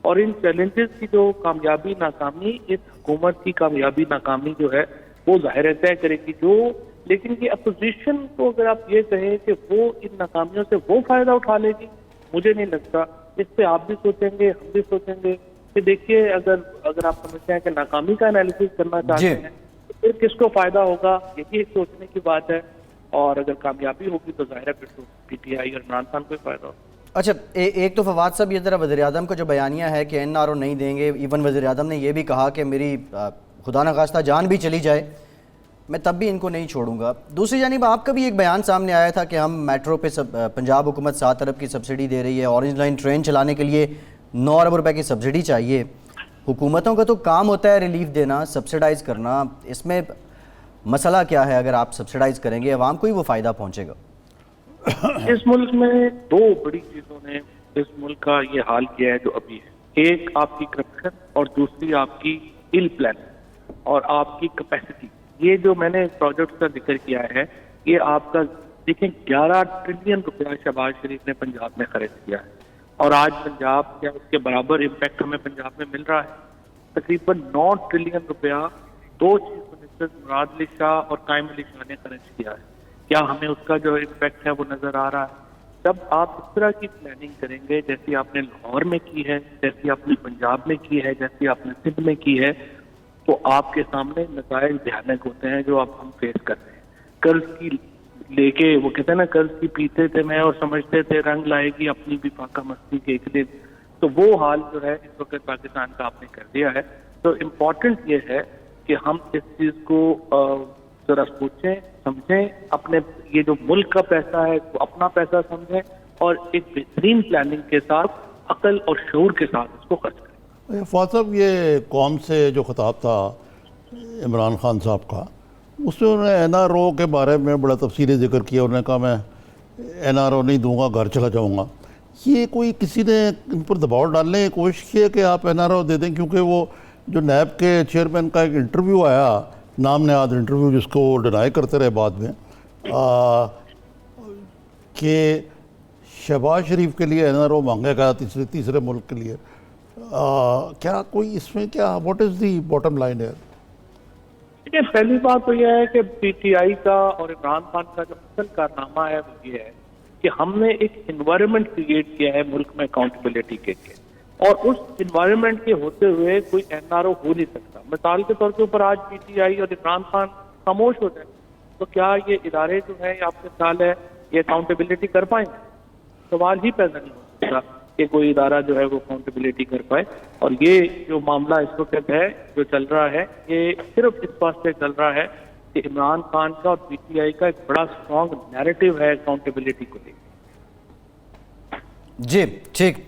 اور ان چیلنجز کی جو کامیابی ناکامی اس حکومت کی کامیابی ناکامی جو ہے وہ ظاہر طے کرے گی. لیکن یہ اپوزیشن کو اگر آپ یہ کہیں کہ وہ ان ناکامیوں سے وہ فائدہ اٹھا لے گی, مجھے نہیں لگتا. اس پہ آپ بھی سوچیں گے, ہم بھی سوچیں گے کہ دیکھیے اگر آپ سمجھتے ہیں کہ ناکامی کا انالیسس کرنا چاہتے ہیں تو پھر کس کو فائدہ ہوگا, یہی ایک سوچنے کی بات ہے. اور اگر کامیابی ہوگی تو ظاہر ہے پھر تو پی ٹی آئی اور عمران خان کو ہی فائدہ ہوگا. اچھا, ایک تو فواد صاحب یہ ذرا وزیر اعظم کا جو بیانیہ ہے کہ این آر او نہیں دیں گے, ایون وزیر اعظم نے یہ بھی کہا کہ میری خدا نخواستہ جان بھی چلی جائے میں تب بھی ان کو نہیں چھوڑوں گا. دوسری جانب آپ کا بھی ایک بیان سامنے آیا تھا کہ ہم میٹرو پہ پنجاب حکومت 7 ارب کی سبسڈی دے رہی ہے, اورنج لائن ٹرین چلانے کے لیے 9 ارب روپے کی سبسڈی چاہیے. حکومتوں کا تو کام ہوتا ہے ریلیف دینا, سبسڈائز کرنا. اس میں مسئلہ کیا ہے؟ اگر آپ سبسڈائز کریں گے عوام کو ہی وہ فائدہ پہنچے گا. اس ملک میں دو بڑی چیزوں نے اس ملک کا یہ حال کیا ہے جو ابھی ہے. ایک آپ کی کرپشن اور دوسری آپ کی ایل پلان اور آپ کی کیپیسٹی. یہ جو میں نے پروجیکٹ کا ذکر کیا ہے یہ آپ کا دیکھیں 11 ٹریلین روپیہ شہباز شریف نے پنجاب میں خرچ کیا ہے, اور آج پنجاب کیا اس کے برابر امپیکٹ ہمیں پنجاب میں مل رہا ہے. تقریباً 9 ٹریلین روپیہ 2 چیف منسٹر مراد علی شاہ اور قائم علی شاہ نے خرچ کیا ہے. کیا ہمیں اس کا جو امپیکٹ ہے وہ نظر آ رہا ہے؟ جب آپ اس طرح کی پلاننگ کریں گے جیسی آپ نے لاہور میں کی ہے, جیسی آپ نے پنجاب میں کی ہے, جیسی آپ نے سندھ میں کی ہے, تو آپ کے سامنے نتائج بھیانک ہوتے ہیں جو اب ہم فیس کر رہے ہیں. قرض کی لے کے وہ کہتے ہیں نا, قرض کی پیتے تھے میں اور سمجھتے تھے رنگ لائے گی اپنی بھی فاقہ مستی کے ایک دن. تو وہ حال جو ہے اس وقت پاکستان کا آپ نے کر دیا ہے. تو امپورٹنٹ یہ ہے کہ ہم اس چیز کو ذرا سوچیں سمجھیں, اپنے یہ جو ملک کا پیسہ ہے وہ اپنا پیسہ سمجھیں اور ایک بہترین پلاننگ کے ساتھ عقل اور شعور کے ساتھ اس کو خرچ کریں. فواد صاحب, یہ قوم سے جو خطاب تھا عمران خان صاحب کا, اس میں انہوں نے این آر او کے بارے میں بڑا تفصیلی ذکر کیا. انہوں نے کہا میں این آر او نہیں دوں گا, گھر چلا جاؤں گا. یہ کوئی کسی نے ان پر دباؤ ڈالنے کی کوشش کی ہے کہ آپ این آر او دے دیں؟ کیونکہ وہ جو نیب کے چیئرمین کا ایک انٹرویو آیا, نام نہاد انٹرویو, جس کو ڈینائی کرتے رہے بعد میں, کہ شہباز شریف کے لیے این آر او مانگا گیا تیسرے ملک کے لیے. کیا کوئی اس میں کیا what is the bottom line ہے؟ دیکھیں, پہلی بات تو یہ ہے کہ پی ٹی آئی کا اور عمران خان کا جو اصل کارنامہ ہے وہ یہ ہے کہ ہم نے ایک انوائرمنٹ کریٹ کیا ہے ملک میں اکاؤنٹیبلٹی کے لیے, اور اس انوائرمنٹ کے ہوتے ہوئے کوئی این آر او ہو نہیں سکتا. مثال کے طور کے اوپر آج پی ٹی آئی اور عمران خان خاموش ہو جائے تو کیا یہ ادارے جو ہیں آپ کے خیال ہے یہ اکاؤنٹیبلٹی کر پائیں گے؟ سوال ہی پیدا نہیں ہو سکتا کہ کوئی ادارہ جو ہے وہ اکاؤنٹیبلٹی کر پائے. اور یہ جو معاملہ اس وقت ہے جو چل رہا ہے یہ صرف اس واسطے چل رہا ہے کہ عمران خان کا اور پی ٹی آئی کا ایک بڑا اسٹرانگ نیریٹو ہے اکاؤنٹیبلٹی کو لے کے. جی ٹھیک,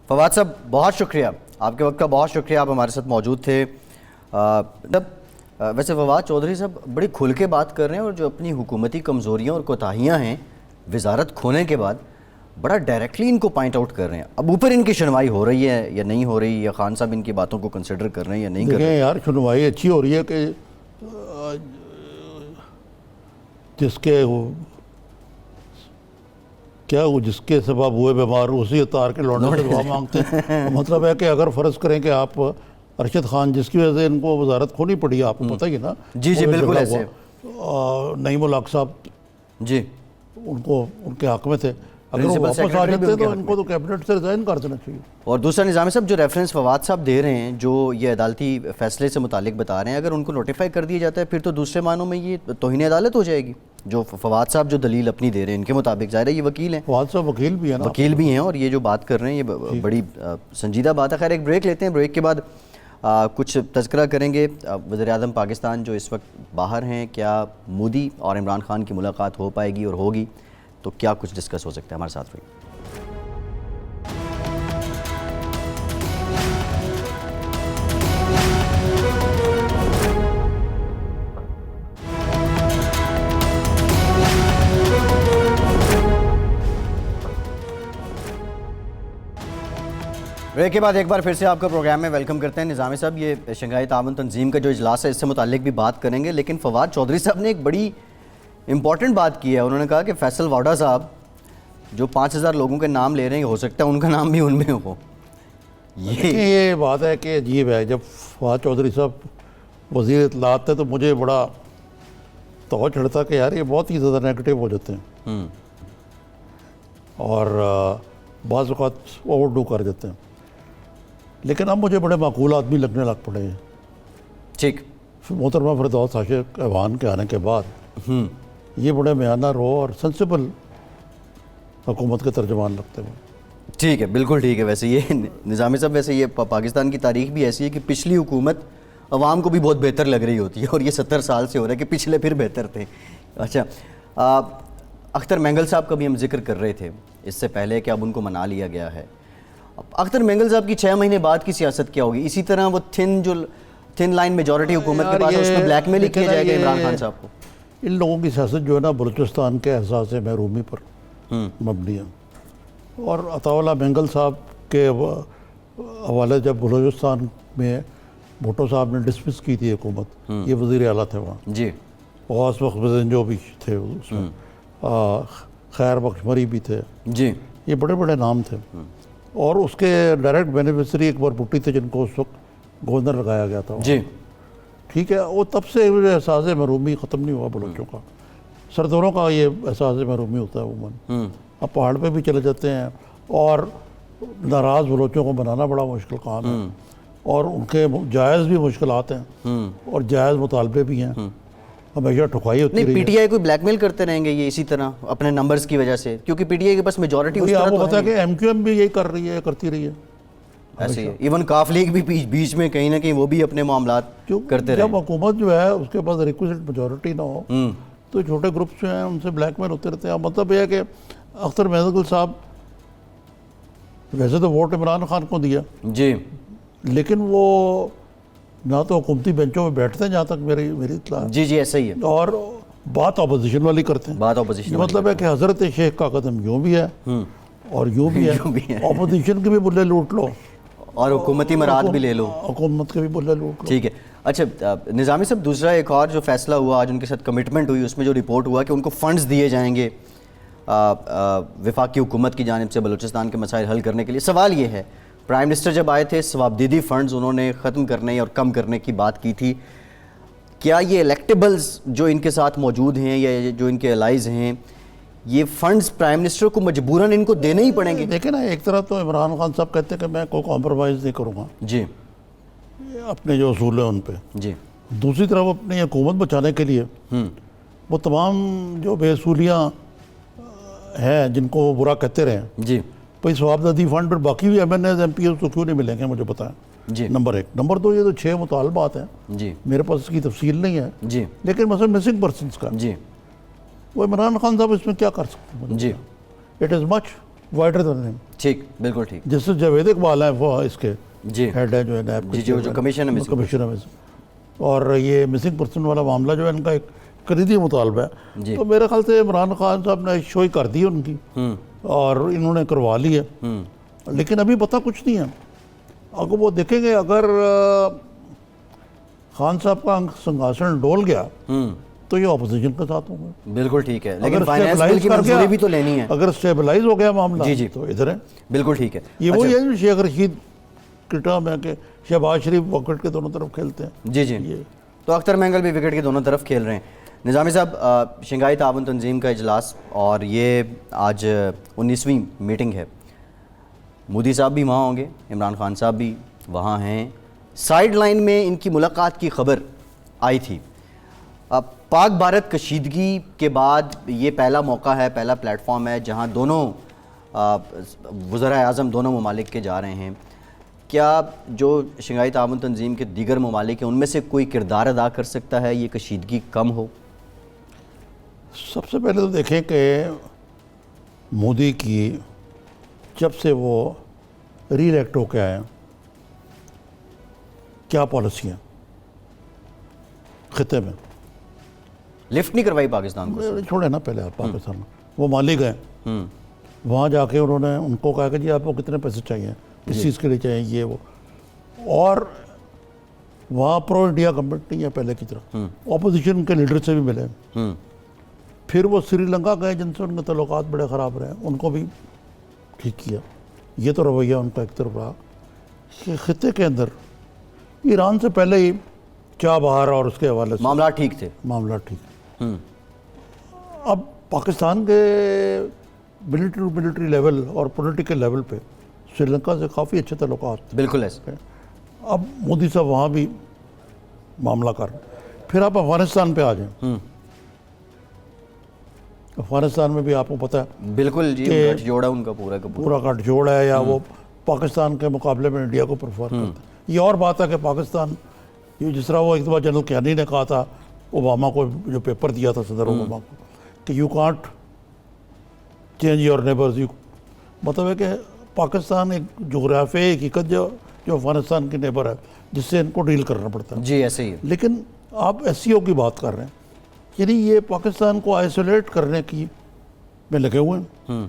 فواد صاحب بہت شکریہ, آپ کے وقت کا بہت شکریہ, آپ ہمارے ساتھ موجود تھے. ویسے فواد چودھری صاحب بڑی کھل کے بات کر رہے ہیں, اور جو اپنی حکومتی کمزوریاں اور کوتاہیاں ہیں وزارت کھونے کے بعد بڑا ڈائریکٹلی ان کو پوائنٹ آؤٹ کر رہے ہیں. اب اوپر ان کی سنوائی ہو رہی ہے یا نہیں ہو رہی, یا خان صاحب ان کی باتوں کو کنسیڈر کر رہے ہیں یا نہیں کر رہے ہیں؟ یار سنوائی اچھی ہو رہی ہے کہ جس کے کیا وہ جس کے سبب ہوئے بیمار اسی اتار کے لوٹنے سے دعا مانگتے ہیں. مطلب ہے کہ اگر فرض کریں کہ آپ ارشد خان جس کی وجہ سے ان کو وزارت کھونی پڑی, آپ کو پتہ ہی ہے نا. جی جی بالکل ایسے. نعیم الحق صاحب جی ان کے حق میں تھے, اگر وہ واپس آ جاتے تو ان کو تو کیبنٹ سے ریزائن کر دینا چاہیے. اور دوسرا نظامی صاحب جو ریفرنس فواد صاحب دے رہے ہیں, جو یہ عدالتی فیصلے سے متعلق بتا رہے ہیں, اگر ان کو نوٹیفائی کر دیا جاتا ہے پھر تو دوسرے معنوں میں یہ توہین عدالت ہو جائے گی. جو فواد صاحب جو دلیل اپنی دے رہے ہیں ان کے مطابق, ظاہر ہے یہ وکیل ہیں, فواد صاحب وکیل بھی ہیں نا, وکیل بھی ہیں, اور یہ جو بات کر رہے ہیں یہ بڑی سنجیدہ بات ہے. خیر ایک بریک لیتے ہیں, بریک کے بعد کچھ تذکرہ کریں گے. وزیر اعظم پاکستان جو اس وقت باہر ہیں, کیا مودی اور عمران خان کی ملاقات ہو پائے گی, اور ہوگی تو کیا کچھ ڈسکس ہو سکتا ہے؟ ہمارے ساتھ رہیے. بریک کے بعد ایک بار پھر سے آپ کا پروگرام میں ویلکم کرتے ہیں. نظامی صاحب, یہ شنگھائی تعاون تنظیم کا جو اجلاس ہے اس سے متعلق بھی بات کریں گے, لیکن فواد چودھری صاحب نے ایک بڑی امپورٹنٹ بات کی ہے. انہوں نے کہا کہ فیصل واڈا صاحب جو 5000 لوگوں کے نام لے رہے ہیں, ہو سکتا ہے ان کا نام بھی ان میں ہو. یہ بات ہے کہ عجیب ہے. جب فواد چودھری صاحب وزیر اطلاعات تھے تو مجھے بڑا تو چڑھتا کہ یار یہ بہت ہی زیادہ نیگیٹو ہو جاتے ہیں اور بعض اوقات اوور ڈو کر دیتے ہیں. لیکن اب مجھے بڑے معقول آدمی لگنے لگ پڑے ہیں. ٹھیک. محترمہ فردوس عاشق ایوان کے آنے کے بعد یہ بڑے میانہ رو اور سنسیبل حکومت کے ترجمان لگتے ہیں. ٹھیک ہے, بالکل ٹھیک ہے. ویسے یہ نظامی صاحب, ویسے یہ پاکستان کی تاریخ بھی ایسی ہے کہ پچھلی حکومت عوام کو بھی بہت بہتر لگ رہی ہوتی ہے, اور یہ 70 سال سے ہو رہا ہے کہ پچھلے پھر بہتر تھے. اچھا, اختر مینگل صاحب کا بھی ہم ذکر کر رہے تھے اس سے پہلے کہ اب ان کو منا لیا گیا ہے. اختر مینگل صاحب کی 6 مہینے بعد کی سیاست کیا ہوگی؟ اسی طرح وہ تھن لائن میجورٹی حکومت کے پاس اس میں بلیک میل ہی کیا جائے گا عمران خان صاحب کو؟ ان لوگوں کی سیاست جو ہے نا بلوچستان کے احساس محرومی پر مبنی ہے. اور عطا اللہ مینگل صاحب کے حوالے جب بلوچستان میں بھٹو صاحب نے ڈسمس کی تھی حکومت, یہ وزیر اعلیٰ تھے وہاں جی, غوث بخش بدن جو بھی تھے اس میں, خیر بخش مری بھی تھے جی, یہ بڑے بڑے نام تھے. اور اس کے ڈائریکٹ بینیفیشری اکبر بھٹی تھے جن کو اس وقت گورنر لگایا گیا تھا جی. ٹھیک ہے, وہ تب سے احساس محرومی ختم نہیں ہوا بلوچوں کا. سرداروں کا یہ احساس محرومی ہوتا ہے عموماً. اب پہاڑ پہ بھی چلے جاتے ہیں اور ناراض بلوچوں کو بنانا بڑا مشکل کام ہے, اور ان کے جائز بھی مشکلات ہیں اور جائز مطالبے بھی ہیں. ہمیشہ ٹھکائی ہوتی نہیں, رہی پی ٹی آئی کوئی بلیک میل کرتے رہیں گے یہ اسی طرح اپنے نمبرز کی وجہ سے, کیونکہ پی ٹی آئی کے پاس میجورٹی اس ہے. طرح آپ کو تو پتا ہے کہ ایم کیو ایم بھی یہی کر رہی ہے, کرتی رہی ہے ایسے ہی. ایون کاف لیگ بھی بیچ میں کہیں نہ کہیں وہ بھی اپنے معاملات کرتے رہے. جب حکومت جو ہے اس کے پاس ریکوزٹ میجورٹی نہ ہو تو چھوٹے گروپس جو ہیں ان سے بلیک میل ہوتے رہتے ہیں. مطلب یہ ہے کہ اختر مینگل صاحب ویسے تو ووٹ عمران خان کو دیا جی, لیکن وہ نہ تو حکومتی بینچوں میں بیٹھتے ہیں جہاں تک میری اطلاع, جی جی ایسا ہی ہے, اور بات اپوزیشن والی کرتے ہیں. بات اپوزیشن مطلب ہے کہ حضرت شیخ کا قدم یوں بھی ہے اور یوں بھی ہے, اپوزیشن کے بھی بلے لوٹ لو اور حکومتی مراد بھی لے لو, حکومت کے بھی بلے لوٹ لو. ٹھیک ہے. اچھا نظامی صاحب, دوسرا ایک اور جو فیصلہ ہوا آج ان کے ساتھ کمٹمنٹ ہوئی, اس میں جو رپورٹ ہوا کہ ان کو فنڈز دیے جائیں گے وفاقی حکومت کی جانب سے بلوچستان کے مسائل حل کرنے کے لیے. سوال یہ ہے, پرائم منسٹر جب آئے تھے ثوابدیدی فنڈز انہوں نے ختم کرنے اور کم کرنے کی بات کی تھی. کیا یہ الیکٹیبلز جو ان کے ساتھ موجود ہیں یا جو ان کے الائز ہیں, یہ فنڈز پرائم منسٹر کو مجبوراً ان کو دینے ہی پڑیں گے؟ دیکھیں نا, ایک طرح تو عمران خان صاحب کہتے ہیں کہ میں کوئی کمپرومائز نہیں کروں گا جی, اپنے جو اصول ہیں ان پہ. جی, دوسری طرف اپنی حکومت بچانے کے لیے وہ تمام جو بے اصولیاں ہیں جن کو وہ برا کہتے رہے, جی, بھائی ثوابدیدی فنڈ پر باقی بھی M N As M P As تو کیوں نہیں ملیں گے مجھے بتائیں. جی, نمبر 1. نمبر 2, یہ تو 6 مطالبات ہیں, جی, میرے پاس اس کی تفصیل نہیں ہے, جی, لیکن مثلا مسنگ پرسنس کا جی, وہ عمران خان صاحب اس میں کیا کر سکتے ہیں؟ جی, it is much wider than ہم. ٹھیک, بالکل ٹھیک. جس سے جاوید اقبال ہیں وہ اس کے جی, ہیڈ ہے جو ہے نیب جی, جو کمیشن ہے کمیشن ہے, اور یہ مسنگ پرسن والا معاملہ جو ہے ان کا ایک کلیدی مطالبہ ہے. تو میرے خیال سے عمران خان صاحب نے شوئی کر دی ان کی اور انہوں نے کروا لی ہے, لیکن ابھی پتہ کچھ نہیں ہے. اگر وہ دیکھیں گے, اگر خان صاحب کا سنگھاسن ڈول گیا تو یہ اپوزیشن کے ساتھ ہوں گے. بالکل ٹھیک ہے, لیکن فائنانس بل کی منظوری بھی تو لینی ہے. اگر اسٹیبلائز ہو گیا معاملہ جی, جی, تو ادھر ہے. بالکل ٹھیک ہے. یہ وہی ہے جو شیخ رشید کی ٹرم ہے کہ شہباز شریف وکٹ کے دونوں طرف کھیلتے ہیں. جی, جی, تو اختر مینگل بھی وکٹ کے دونوں طرف کھیل رہے ہیں. نظامی صاحب, شنگھائی تعاون تنظیم کا اجلاس اور یہ آج 19ویں میٹنگ ہے. مودی صاحب بھی وہاں ہوں گے, عمران خان صاحب بھی وہاں ہیں. سائیڈ لائن میں ان کی ملاقات کی خبر آئی تھی. پاک بھارت کشیدگی کے بعد یہ پہلا موقع ہے, پہلا پلیٹ فارم ہے جہاں دونوں وزرائے اعظم دونوں ممالک کے جا رہے ہیں. کیا جو شنگھائی تعاون تنظیم کے دیگر ممالک ہیں ان میں سے کوئی کردار ادا کر سکتا ہے یہ کشیدگی کم ہو؟ سب سے پہلے تو دیکھیں کہ مودی کی جب سے وہ ری الیکٹ ہو کے آئے ہیں کیا پالیسیاں خطے میں. لفٹ نہیں کروائی پاکستان کو؟ چھوڑے نا پہلے آپ پاکستان میں, وہ مالی گئے, وہاں جا کے انہوں نے ان کو کہا کہ جی آپ کو کتنے پیسے چاہیے, اس چیز کے لیے چاہیے یہ وہ, اور وہاں پرو انڈیا گورنمنٹ نہیں ہے پہلے کی طرح, اپوزیشن کے لیڈر سے بھی ملے. پھر وہ سری لنکا گئے جن سے ان کے تعلقات بڑے خراب رہے, ان کو بھی ٹھیک کیا. یہ تو رویہ ان کا ایک طرف رہا. کہ خطے کے اندر ایران سے پہلے ہی چابہار اور اس کے حوالے سے معاملات ٹھیک تھے. معاملات ٹھیک ہیں. اب پاکستان کے ملٹری لیول اور پولیٹیکل لیول پہ سری لنکا سے کافی اچھے تعلقات تھے. بالکل ایسے. اب مودی صاحب وہاں بھی معاملہ کر رہے ہیں. پھر آپ افغانستان پہ آ جائیں. افغانستان میں بھی آپ کو پتہ ہے بالکل جی, کہ گٹھ جوڑا ان کا پورا کا پورا. پورا گٹھ جوڑ ہے, یا وہ پاکستان کے مقابلے میں انڈیا کو پریفر کرتا ہے. یہ اور بات ہے کہ پاکستان یہ جس طرح وہ ایک دفعہ جنرل کیانی نے کہا تھا اوباما کو, جو پیپر دیا تھا صدر اوباما کو, کہ you can't change your neighbours. مطلب ہے کہ پاکستان ایک جغرافیائی حقیقت جو افغانستان کی نیبر ہے جس سے ان کو ڈیل کرنا پڑتا ہے. جی ایسے ہی. لیکن آپ ایس سی او کی بات کر رہے ہیں, یعنی یہ پاکستان کو آئسولیٹ کرنے کی میں لگے ہوئے ہیں.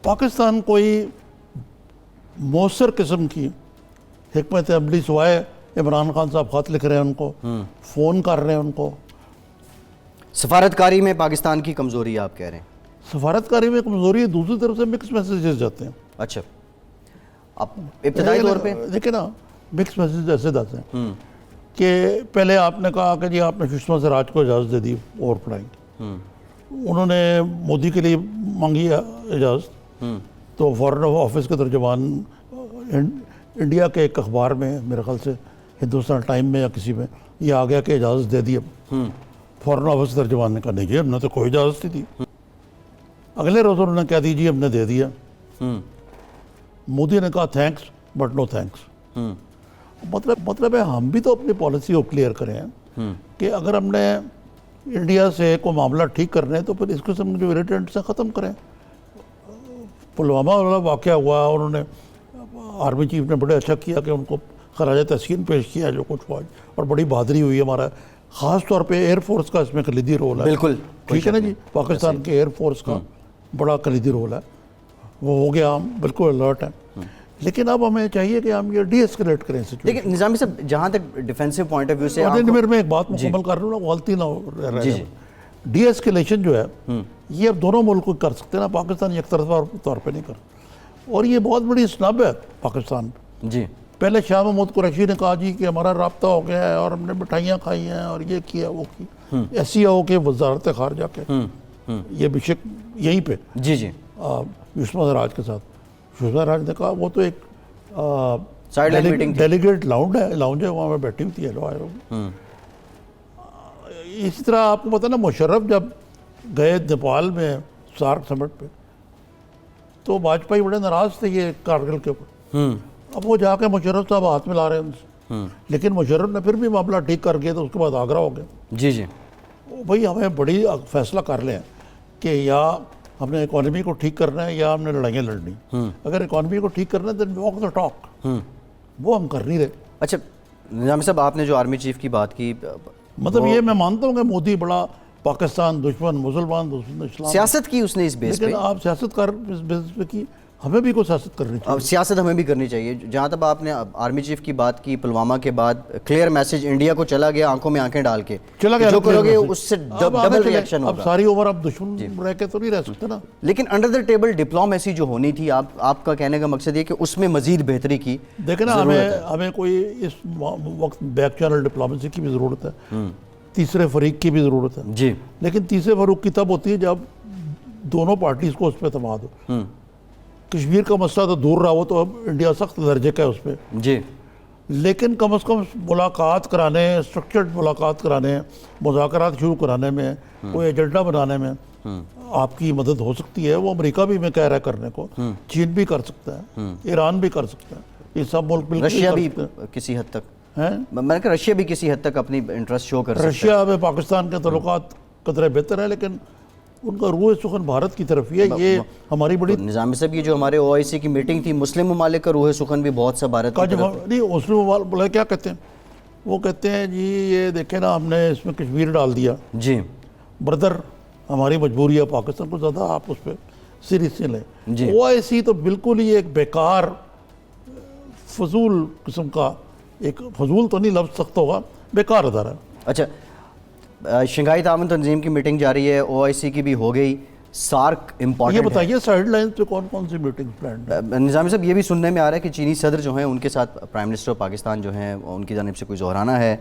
پاکستان کوئی مؤثر قسم کی حکمت عملی سوائے عمران خان صاحب خط لکھ رہے ہیں ان کو, فون کر رہے ہیں ان کو. سفارتکاری میں پاکستان کی کمزوری آپ کہہ رہے ہیں. سفارتکاری میں کمزوری ہے, دوسری طرف سے مکس میسیجز جاتے ہیں. اچھا, آپ ابتدائی طور پہ دیکھیں نا, مکس میسیج ایسے جاتے ہیں کہ پہلے آپ نے کہا کہ جی آپ نے سشما سوراج کو اجازت دے دی اوور فلائنگ. انہوں نے مودی کے لیے مانگی اجازت, تو فارن آفس کے ترجمان انڈیا کے ایک اخبار میں, میرے خیال سے ہندوستان ٹائم میں یا کسی میں, یہ آ گیا کہ اجازت دے دی. اب فارن آفس کے ترجمان نے کہا نہیں جی ہم نے تو کوئی اجازت نہیں دی. اگلے روز انہوں نے کہہ دی جی ہم نے دے دیا. مودی نے کہا تھینکس بٹ نو تھینکس. مطلب ہے ہم بھی تو اپنی پالیسی کو کلیئر کریں کہ اگر ہم نے انڈیا سے کوئی معاملہ ٹھیک کرنے ہیں تو پھر اس قسم جو اریٹنٹ سے ختم کریں. پلوامہ والا واقعہ ہوا, انہوں نے آرمی چیف نے بڑے اچھا کیا کہ ان کو خراج تحسین پیش کیا جو کچھ ہوا, اور بڑی بہادری ہوئی ہمارا. خاص طور پہ ایئر فورس کا اس میں کلیدی رول ہے. بالکل ٹھیک ہے نا جی, پاکستان کے ایئر فورس کا بڑا کلیدی رول ہے. وہ ہو گیا, ہم بالکل الرٹ ہیں. لیکن اب ہمیں چاہیے کہ ہم یہ ڈی ایسکلیٹ کریں سچویشن. لیکن نظامی صاحب جہاں تک ڈیفینسو پوائنٹ آف ویو سے میں ایک بات مکمل کر رہا ہوں, غلطی نہ رہ جائے. ڈی ایسکلیشن جو ہے یہ اب دونوں ملک کر سکتے ہیں نا, پاکستان یک طرفہ طور پہ نہیں کر. اور یہ بہت بڑی اسنب ہے پاکستان. جی پہلے شاہ محمود قریشی نے کہا جی کہ ہمارا رابطہ ہو گیا ہے اور ہم نے مٹھائیاں کھائی ہیں اور یہ کیا وہ کی. ایسی ہو کہ وزارت خارجہ کے یہ بشک یہیں پہ جی جی سشما سوراج کے ساتھ, سشما سوراج نے کہا وہ تو ایک side line meeting delegate lounge ہے, وہاں میں بیٹھی ہوئی تھی. اسی طرح آپ کو پتہ نا, مشرف جب گئے نیپال میں سارک سمٹ پہ تو واجپئی بڑے ناراض تھے یہ کارگل کے اوپر. اب وہ جا کے مشرف صاحب ہاتھ ملا رہے ہیں ان سے, لیکن مشرف نے پھر بھی معاملہ ٹھیک کر گیا, تو اس کے بعد آگرہ ہو گیا. جی جی بھائی ہمیں بڑی فیصلہ کر لیں کہ یا ہم نے اکانومی کو ٹھیک کرنا ہے یا ہم نے لڑائیاں لڑنی. اگر اکانومی کو ٹھیک کرنا ہے دین واک دا ٹاک, وہ ہم کر نہیں رہے. اچھا نظامی صاحب, آپ نے جو آرمی چیف کی بات کی, مطلب یہ میں مانتا ہوں کہ مودی بڑا پاکستان دشمن, مسلمان دشمن, اسلام سیاست کی اس نے اس بیس پہ, لیکن آپ سیاست کر اس بیس پہ کی, ہمیں بھی کوئی سیاست کرنی چاہیے. سیاست ہمیں بھی کرنی چاہیے. جہاں تک آپ نے آرمی چیف کی بات کی, پلوامہ کے بعد کلیئر میسج انڈیا کو چلا گیا, آنکھوں میں آنکھیں ڈال کے چلا گیا, جو کرو گے اس سے ڈبل ری ایکشن ہوگا. اب ساری عمر اب دشمن رہ کے تو نہیں رہ سکتے نا. لیکن انڈر دا ٹیبل ڈپلومیسی جو ہونی تھی, آپ کا کہنے کا مقصد یہ کہ اس میں مزید بہتری کی دیکھیں نا, ہمیں کوئی اس وقت بیک چینل ڈپلومیسی کی بھی ضرورت ہے, تیسرے فریق کی بھی ضرورت ہے. جی لیکن تیسرے فریق کی تب ہوتی ہے جب دونوں پارٹیز کو اس پہ اعتماد ہو. کشمیر کا مسئلہ تو دور رہا, وہ تو اب انڈیا سخت درجے کا ہے اس پہ. جی لیکن کم از کم ملاقات کرانے, اسٹرکچرڈ ملاقات کرانے, مذاکرات شروع کرانے میں, کوئی ایجنڈا بنانے میں آپ کی مدد ہو سکتی ہے. وہ امریکہ بھی میں کہہ رہا ہے کرنے کو, چین بھی کر سکتا ہے, ایران بھی کر سکتا ہے, یہ سب ملک مل رشیا بھی کسی حد تک میں نے کہا رشیا بھی کسی حد تک اپنی انٹرسٹ شو کر سکتا ہے. رشیا میں پاکستان کے تعلقات قدرے بہتر ہے, لیکن ان کا روح سخن بھارت کی طرف ہی ہے. یہ ہماری بڑی نظامی صاحب, یہ جو ہمارے OIC کی میٹنگ تھی, مسلم ممالک کا روح سخن بھی بہت سا بھارت کی طرف. نہیں, مسلم ممالک کیا کہتے ہیں, وہ کہتے ہیں جی یہ دیکھیں نا ہم نے اس میں کشمیر ڈال دیا. جی بردر ہماری مجبوری ہے, پاکستان کو زیادہ آپ اس پہ سیریس لیں. OIC تو بالکل ہی ایک بیکار فضول قسم کا, ایک فضول تو نہیں لفظ سخت ہوگا, بیکار ادارہ ہے. اچھا, شنگھائی تعاون تنظیم کی میٹنگ جاری ہے, OIC کی بھی ہو گئی, سارک یہ امپورٹنٹ ہے. بتائیے سائڈ لائن پہ کون کون سی میٹنگ پلان ہے؟ نظامی صاحب یہ بھی سننے میں آ رہا ہے کہ چینی صدر جو ہیں ان کے ساتھ پرائم منسٹر آف پاکستان جو ہیں ان کی جانب سے کوئی ظہرانہ ہے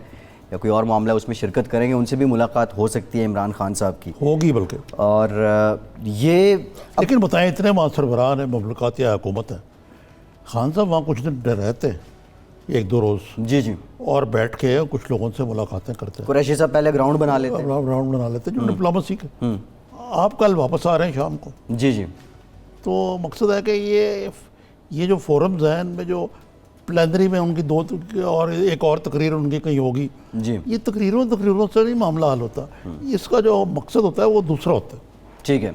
یا کوئی اور معاملہ اس میں شرکت کریں گے، ان سے بھی ملاقات ہو سکتی ہے عمران خان صاحب کی. ہوگی بلکہ. اور یہ لیکن بتائیں اتنے وہاں سربراہ ہیں مملکات یا حکومت ہیں، خان صاحب وہاں کچھ دن رہتے ہیں 1-2 روز جی جی اور بیٹھ کے کچھ لوگوں سے ملاقاتیں کرتے ہیں، قریشی صاحب پہلے گراؤنڈ بنا لیتے ہیں. راؤنڈ بنا لیتے ہیں جو ڈپلومسی کے. آپ کل واپس آ رہے ہیں شام کو، جی جی تو مقصد ہے کہ یہ جو فورمز ہیں ان میں جو پلینری میں ان کی 2 اور ایک اور تقریر ان کی کہیں ہوگی، جی یہ تقریروں سے نہیں معاملہ حل ہوتا. اس کا جو مقصد ہوتا ہے وہ دوسرا ہوتا ہے. ٹھیک ہے،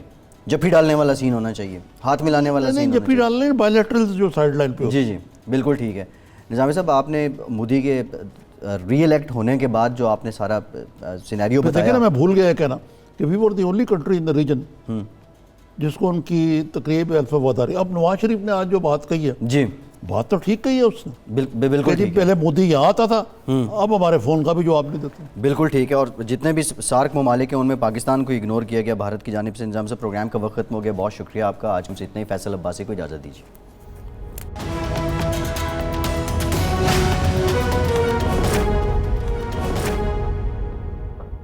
جپھی ڈالنے والا سین ہونا چاہیے، ہاتھ ملانے والا سین نہیں ہونا جب بھی ڈالنے بائیلیٹرل جو سائڈ لائن پہ ہوتا جی جی بالکل ٹھیک ہے. نظامی صاحب آپ نے مودی کے ری الیکٹ ہونے کے بعد جو آپ نے سارا سینیریو ہے. دیکھیں بتایا، نا میں بھول گیا کہنا کہ we are the only country in the region جس کو ان کی تقریب الف وفاداری. اب نواز شریف نے آج جو بات کہی ہے، جی بات تو ٹھیک کہی ہے اس نے بالکل کہ جی ٹھیک ہے، پہلے مودی یہاں آتا تھا، اب ہمارے فون کا بھی جواب نہیں دیتے. بالکل ٹھیک ہے. اور جتنے بھی سارک ممالک ہیں ان میں پاکستان کو اگنور کیا گیا بھارت کی جانب سے. نظام سے پروگرام کا وقت ختم ہو گیا. بہت شکریہ آپ کا. آج ہم سے اتنا ہی. فیصل عباسی کو اجازت دیجیے.